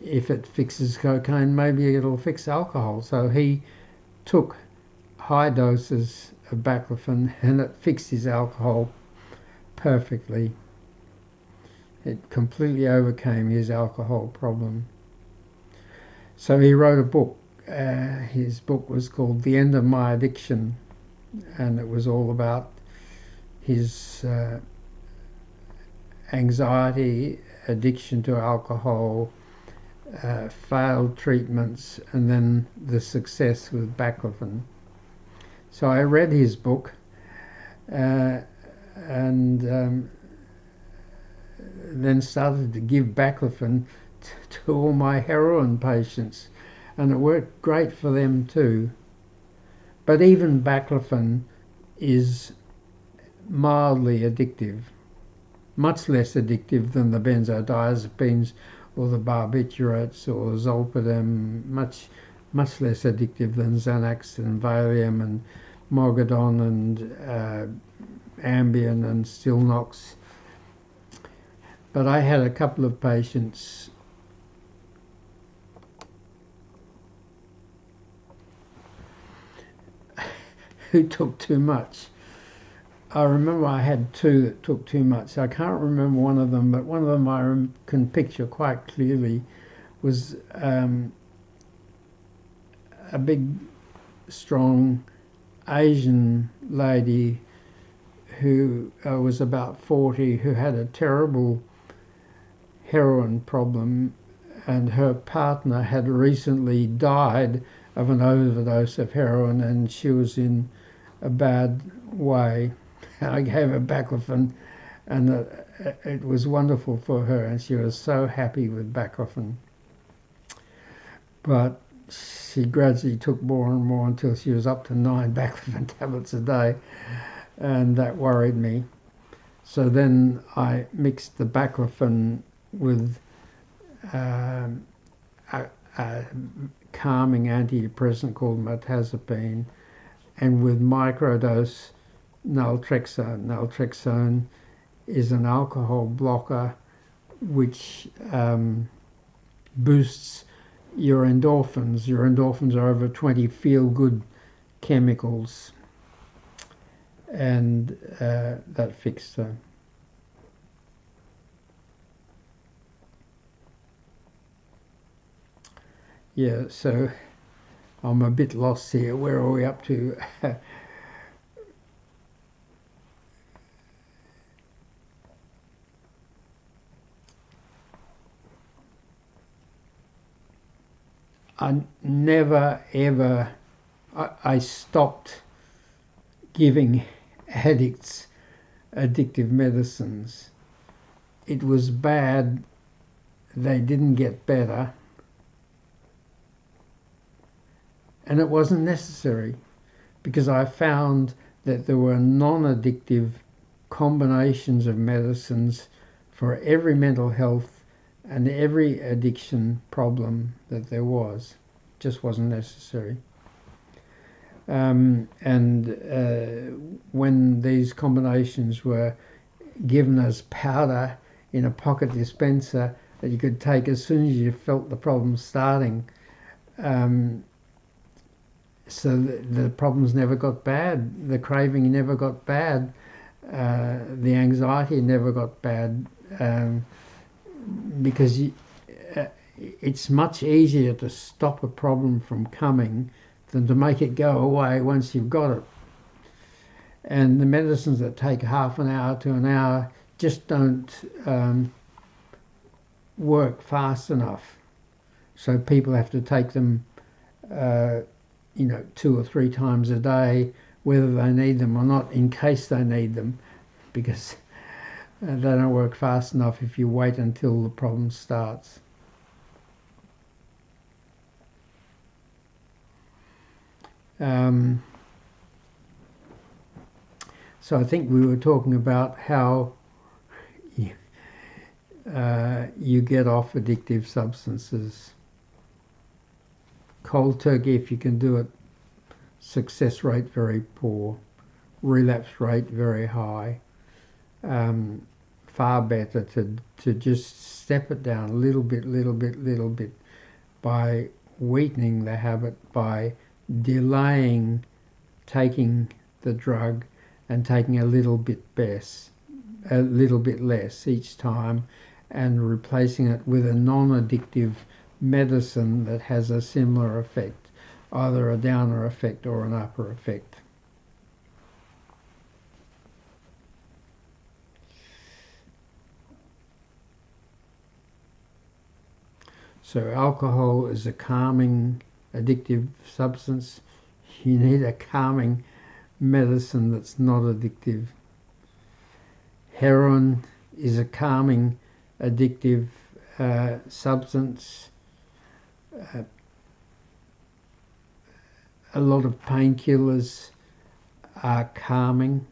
if it fixes cocaine, maybe it'll fix alcohol. So he took high doses of baclofen and it fixed his alcohol perfectly. It completely overcame his alcohol problem. So he wrote a book. His book was called The End of My Addiction, and it was all about his anxiety, addiction to alcohol, failed treatments, and then the success with baclofen. So I read his book and then started to give baclofen to all my heroin patients, and it worked great for them too. But even baclofen is mildly addictive, much less addictive than the benzodiazepines or the barbiturates or zolpidem, much less addictive than Xanax and Valium and Mogadon and Ambien and Stilnox. But I had a couple of patients who took too much. I remember I had 2 that took too much. I can't remember one of them, but one of them I can picture quite clearly was a big, strong Asian lady who was about 40, who had a terrible heroin problem, and her partner had recently died of an overdose of heroin, and she was in a bad way. I gave her baclofen, and it was wonderful for her, and she was so happy with baclofen. But she gradually took more and more until she was up to 9 baclofen tablets a day, and that worried me. So then I mixed the baclofen with a calming antidepressant called mirtazapine, and with microdose naltrexone. Naltrexone is an alcohol blocker which boosts your endorphins. Your endorphins are over 20 feel-good chemicals, and that fixed her. Yeah, so I'm a bit lost here. Where are we up to? I never ever, I stopped giving addicts addictive medicines. It was bad, they didn't get better, and it wasn't necessary, because I found that there were non-addictive combinations of medicines for every mental health and every addiction problem that there was. Just wasn't necessary. And when these combinations were given as powder in a pocket dispenser that you could take as soon as you felt the problem starting, so the problems never got bad, the craving never got bad, the anxiety never got bad, because it's much easier to stop a problem from coming than to make it go away once you've got it. And the medicines that take half an hour to an hour just don't work fast enough. So people have to take them, 2 or 3 times a day, whether they need them or not, in case they need them, because they don't work fast enough if you wait until the problem starts. So I think we were talking about how you get off addictive substances. Cold turkey, if you can do it, success rate very poor, relapse rate very high. Far better to just step it down little bit by weakening the habit, by delaying taking the drug and taking a little bit less each time, and replacing it with a non-addictive medicine that has a similar effect, either a downer effect or an upper effect. So alcohol is a calming addictive substance. You need a calming medicine that's not addictive. Heroin is a calming addictive substance. A lot of painkillers are calming,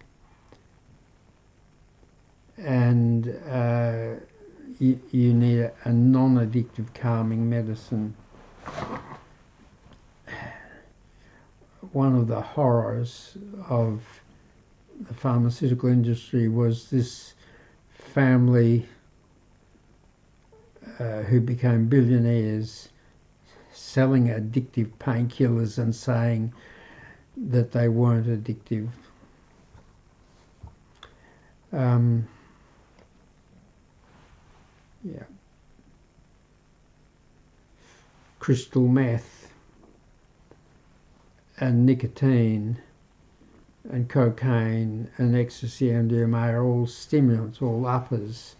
and you need a non-addictive calming medicine. One of the horrors of the pharmaceutical industry was this family who became billionaires selling addictive painkillers and saying that they weren't addictive. Crystal meth and nicotine and cocaine and ecstasy, MDMA are all stimulants, all uppers.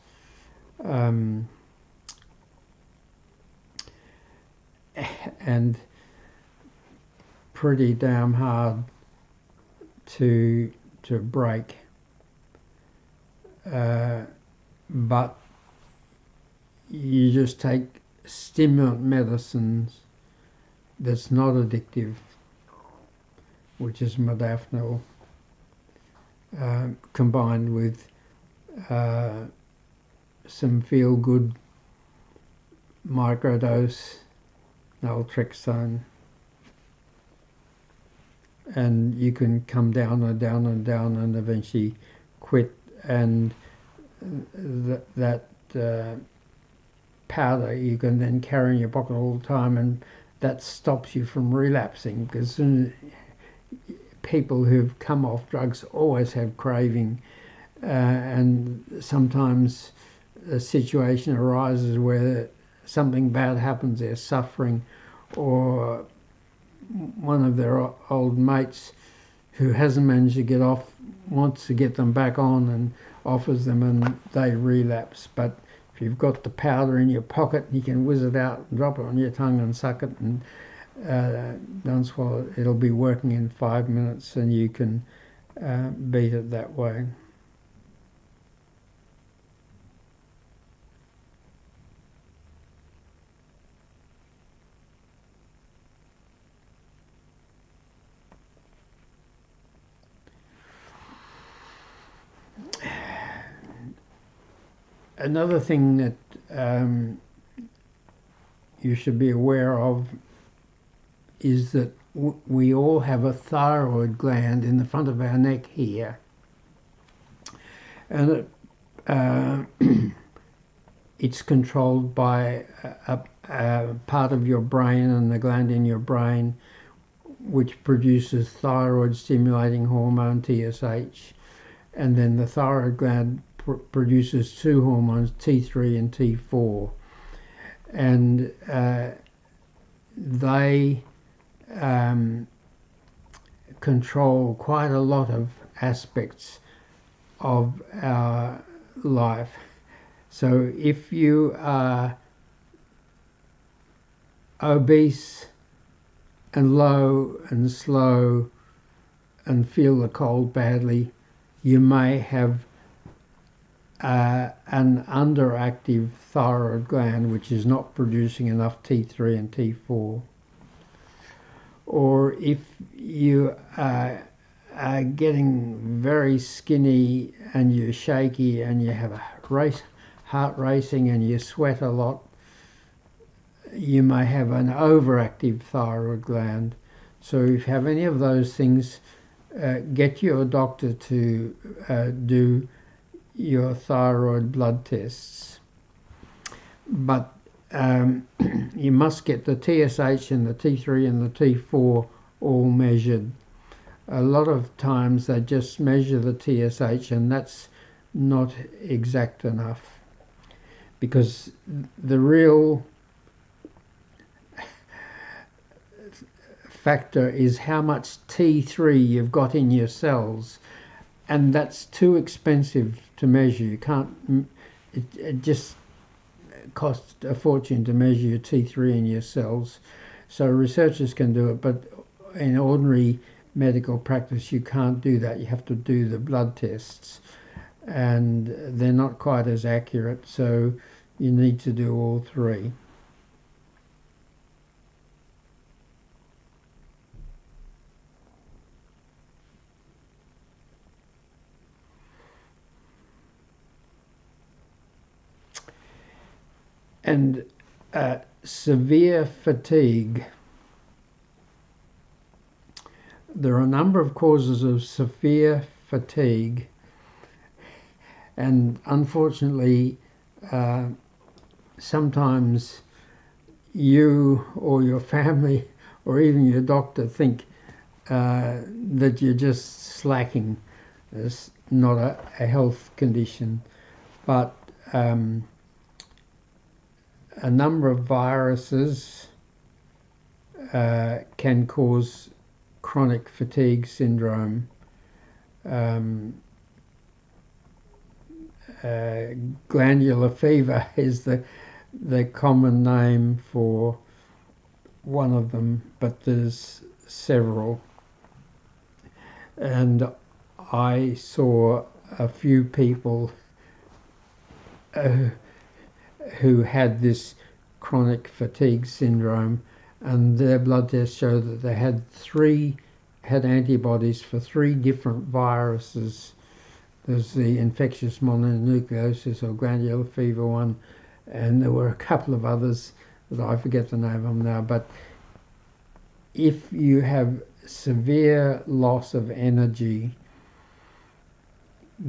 And pretty damn hard to break. But you just take stimulant medicines that's not addictive, which is modafinil, combined with some feel-good microdose naltrexone, and you can come down and down and down and eventually quit. And that powder you can then carry in your pocket all the time, and that stops you from relapsing, because people who've come off drugs always have craving, and sometimes a situation arises where something bad happens, they're suffering, or one of their old mates who hasn't managed to get off wants to get them back on and offers them, and they relapse. But if you've got the powder in your pocket, you can whiz it out and drop it on your tongue and suck it, and don't swallow it. It'll be working in 5 minutes, and you can beat it that way. Another thing that you should be aware of is that we all have a thyroid gland in the front of our neck here, and it's controlled by a part of your brain, and the gland in your brain which produces thyroid stimulating hormone TSH, and then the thyroid gland produces 2 hormones, T3 and T4, and they control quite a lot of aspects of our life. So if you are obese and low and slow and feel the cold badly, you may have an underactive thyroid gland which is not producing enough T3 and T4. Or if you are getting very skinny and you're shaky and you have a heart racing and you sweat a lot, you may have an overactive thyroid gland. So if you have any of those things, get your doctor to do your thyroid blood tests. But you must get the TSH and the T3 and the T4 all measured. A lot of times they just measure the TSH, and that's not exact enough, because the real factor is how much T3 you've got in your cells, and that's too expensive to measure. You can't, it just costs a fortune to measure your T3 in your cells. So researchers can do it, but in ordinary medical practice you can't do that. You have to do the blood tests, and they're not quite as accurate, so you need to do all three. And severe fatigue. There are a number of causes of severe fatigue, and unfortunately sometimes you or your family or even your doctor think that you're just slacking. It's not a health condition, but a number of viruses can cause chronic fatigue syndrome. Glandular fever is the common name for one of them, but there's several. And I saw a few people who had this chronic fatigue syndrome, and their blood tests show that they had antibodies for 3 different viruses. There's the infectious mononucleosis or glandular fever one, and there were a couple of others that I forget the name of them now. But if you have severe loss of energy,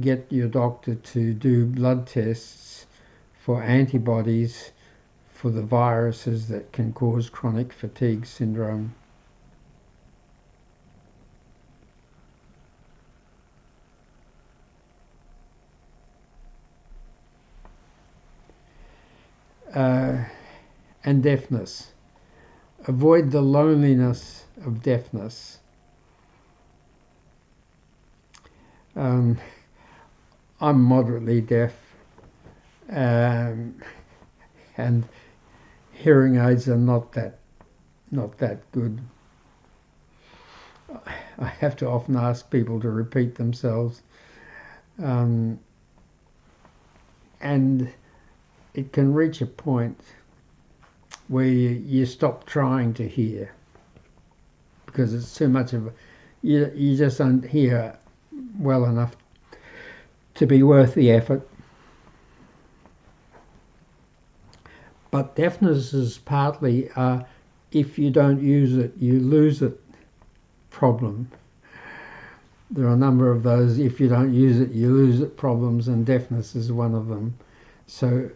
get your doctor to do blood tests for antibodies for the viruses that can cause chronic fatigue syndrome. And deafness. Avoid the loneliness of deafness. I'm moderately deaf, and hearing aids are not that good. I have to often ask people to repeat themselves, and it can reach a point where you stop trying to hear because it's too much of you just don't hear well enough to be worth the effort. But deafness is partly if you don't use it, you lose it problem. There are a number of those, if you don't use it, you lose it problems, and deafness is one of them. So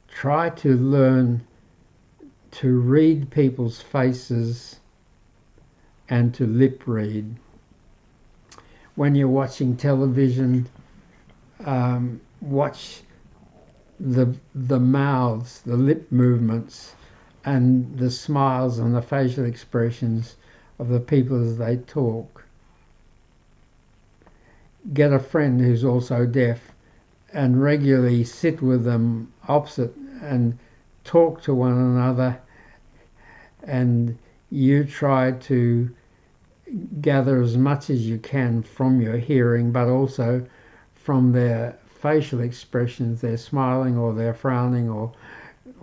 try to learn to read people's faces and to lip read. When you're watching television, watch the mouths, the lip movements, and the smiles and the facial expressions of the people as they talk. Get a friend who's also deaf and regularly sit with them opposite and talk to one another, and you try to gather as much as you can from your hearing, but also from their facial expressions. They're smiling or they're frowning or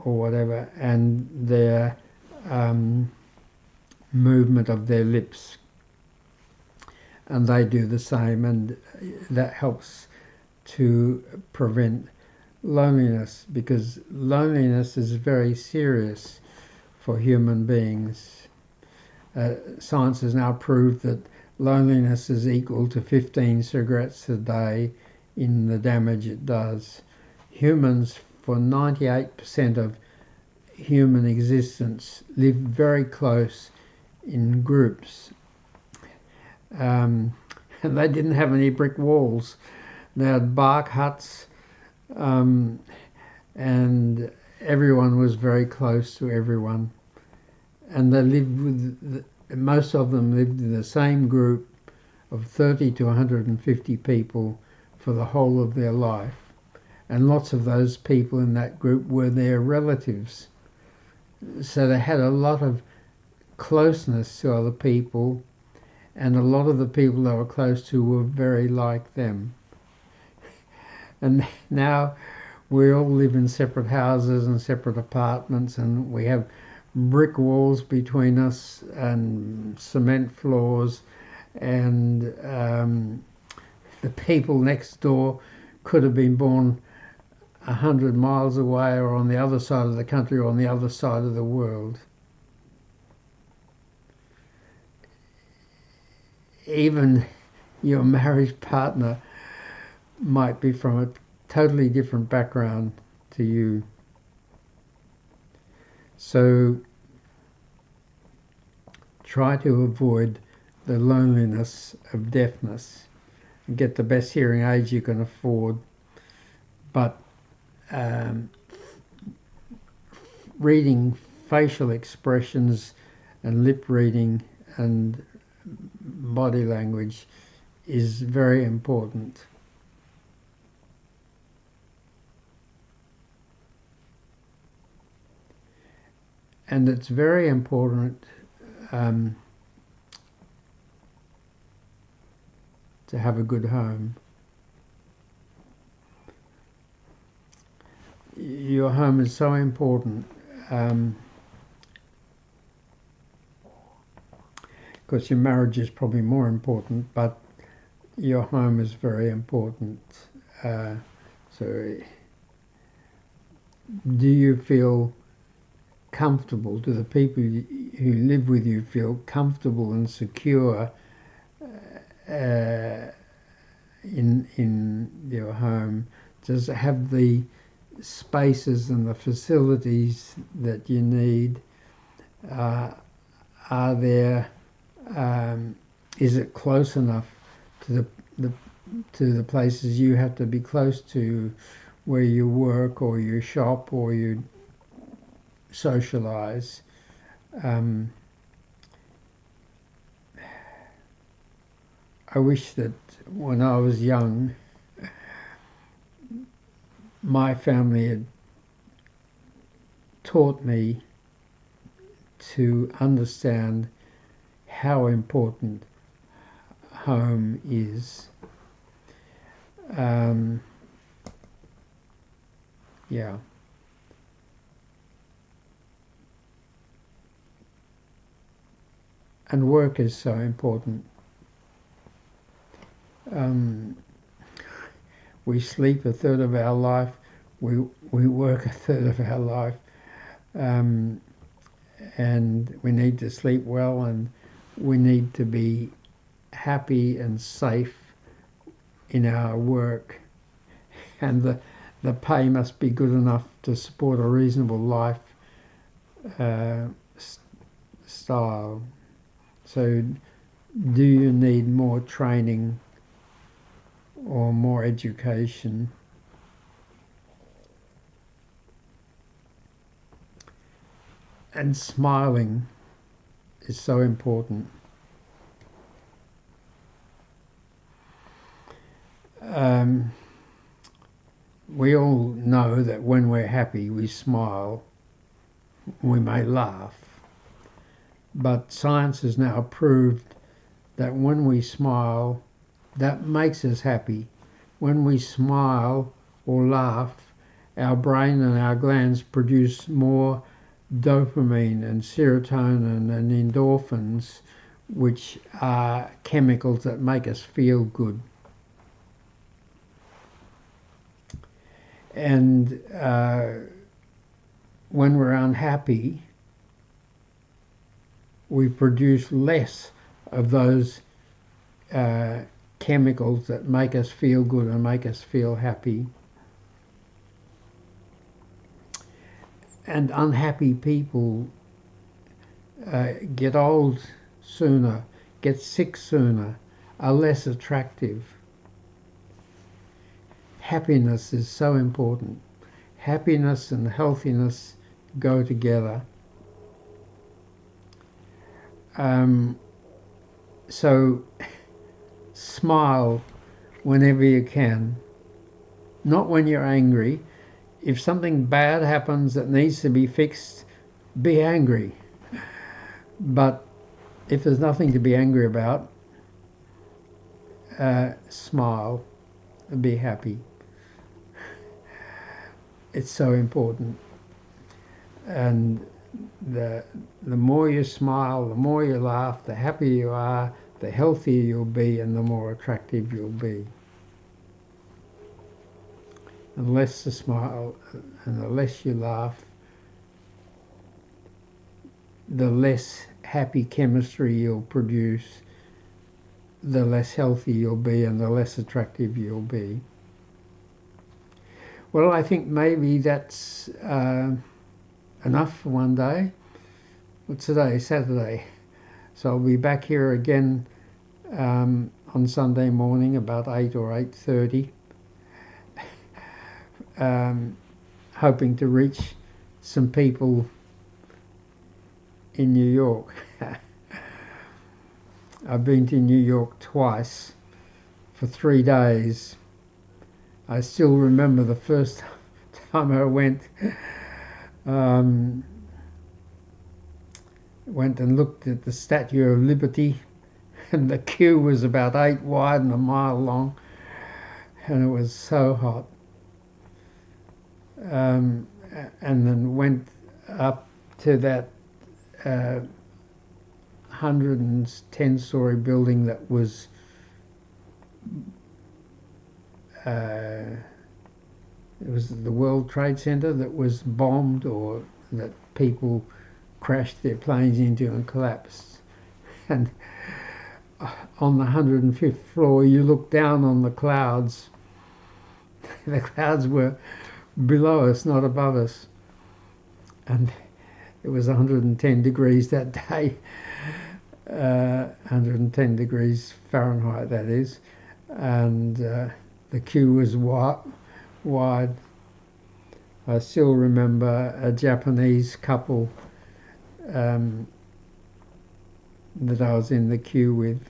whatever, and their movement of their lips, and they do the same, and that helps to prevent loneliness, because loneliness is very serious for human beings. Science has now proved that loneliness is equal to 15 cigarettes a day in the damage it does. Humans, for 98% of human existence, live very close in groups. And they didn't have any brick walls. They had bark huts, and everyone was very close to everyone. And they lived with, most of them lived in the same group of 30 to 150 people for the whole of their life. And lots of those people in that group were their relatives. So they had a lot of closeness to other people, and a lot of the people they were close to were very like them. And now we all live in separate houses and separate apartments, and we have brick walls between us and cement floors, and the people next door could have been born 100 miles away or on the other side of the country or on the other side of the world. Even your marriage partner might be from a totally different background to you. So try to avoid the loneliness of deafness and get the best hearing aids you can afford, but reading facial expressions and lip reading and body language is very important. And it's very important to have a good home. Your home is so important, because your marriage is probably more important, but your home is very important. So do you feel comfortable? Do the people who live with you feel comfortable and secure in your home? Does it have the spaces and the facilities that you need? Are there? Is it close enough to the places you have to be close to, where you work or you shop or you socialise? I wish that when I was young, my family had taught me to understand how important home is. Yeah. And work is so important. We sleep a third of our life, we work a third of our life, and we need to sleep well, and we need to be happy and safe in our work, and the pay must be good enough to support a reasonable life style. So do you need more training or more education? and smiling is so important. We all know that when we're happy we smile, we may laugh, but science has now proved that when we smile, that makes us happy. When we smile or laugh, our brain and our glands produce more dopamine and serotonin and endorphins, which are chemicals that make us feel good. And when we're unhappy, we produce less of those chemicals that make us feel good and make us feel happy. And unhappy people get old sooner, get sick sooner, are less attractive. Happiness is so important. Happiness and healthiness go together. So smile whenever you can, not when you're angry. If something bad happens that needs to be fixed, be angry. But if there's nothing to be angry about, smile and be happy. It's so important. And the more you smile, the more you laugh, the happier you are, the healthier you'll be, and the more attractive you'll be. The less you smile and the less you laugh, the less happy chemistry you'll produce, the less healthy you'll be, and the less attractive you'll be. Well, I think maybe that's enough for one day. What's today? Saturday. So I'll be back here again on Sunday morning about 8 or 8:30. Hoping to reach some people in New York. I've been to New York twice for 3 days. I still remember the first time I went and looked at the Statue of Liberty, and the queue was about 8 wide and a mile long, and it was so hot. And then went up to that 110-story building that was it was the World Trade Center that was bombed, or that people crashed their planes into and collapsed. And on the 105th floor you look down on the clouds. The clouds were below us, not above us, and it was 110 degrees that day, 110 degrees Fahrenheit that is, and the queue was wide. I still remember a Japanese couple that I was in the queue with.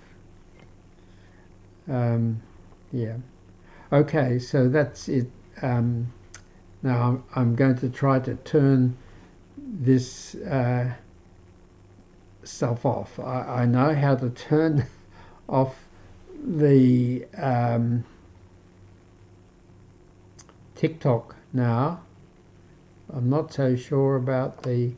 Yeah. Okay, so that's it. Now I'm going to try to turn this stuff off. I know how to turn off the TikTok now. I'm not so sure about the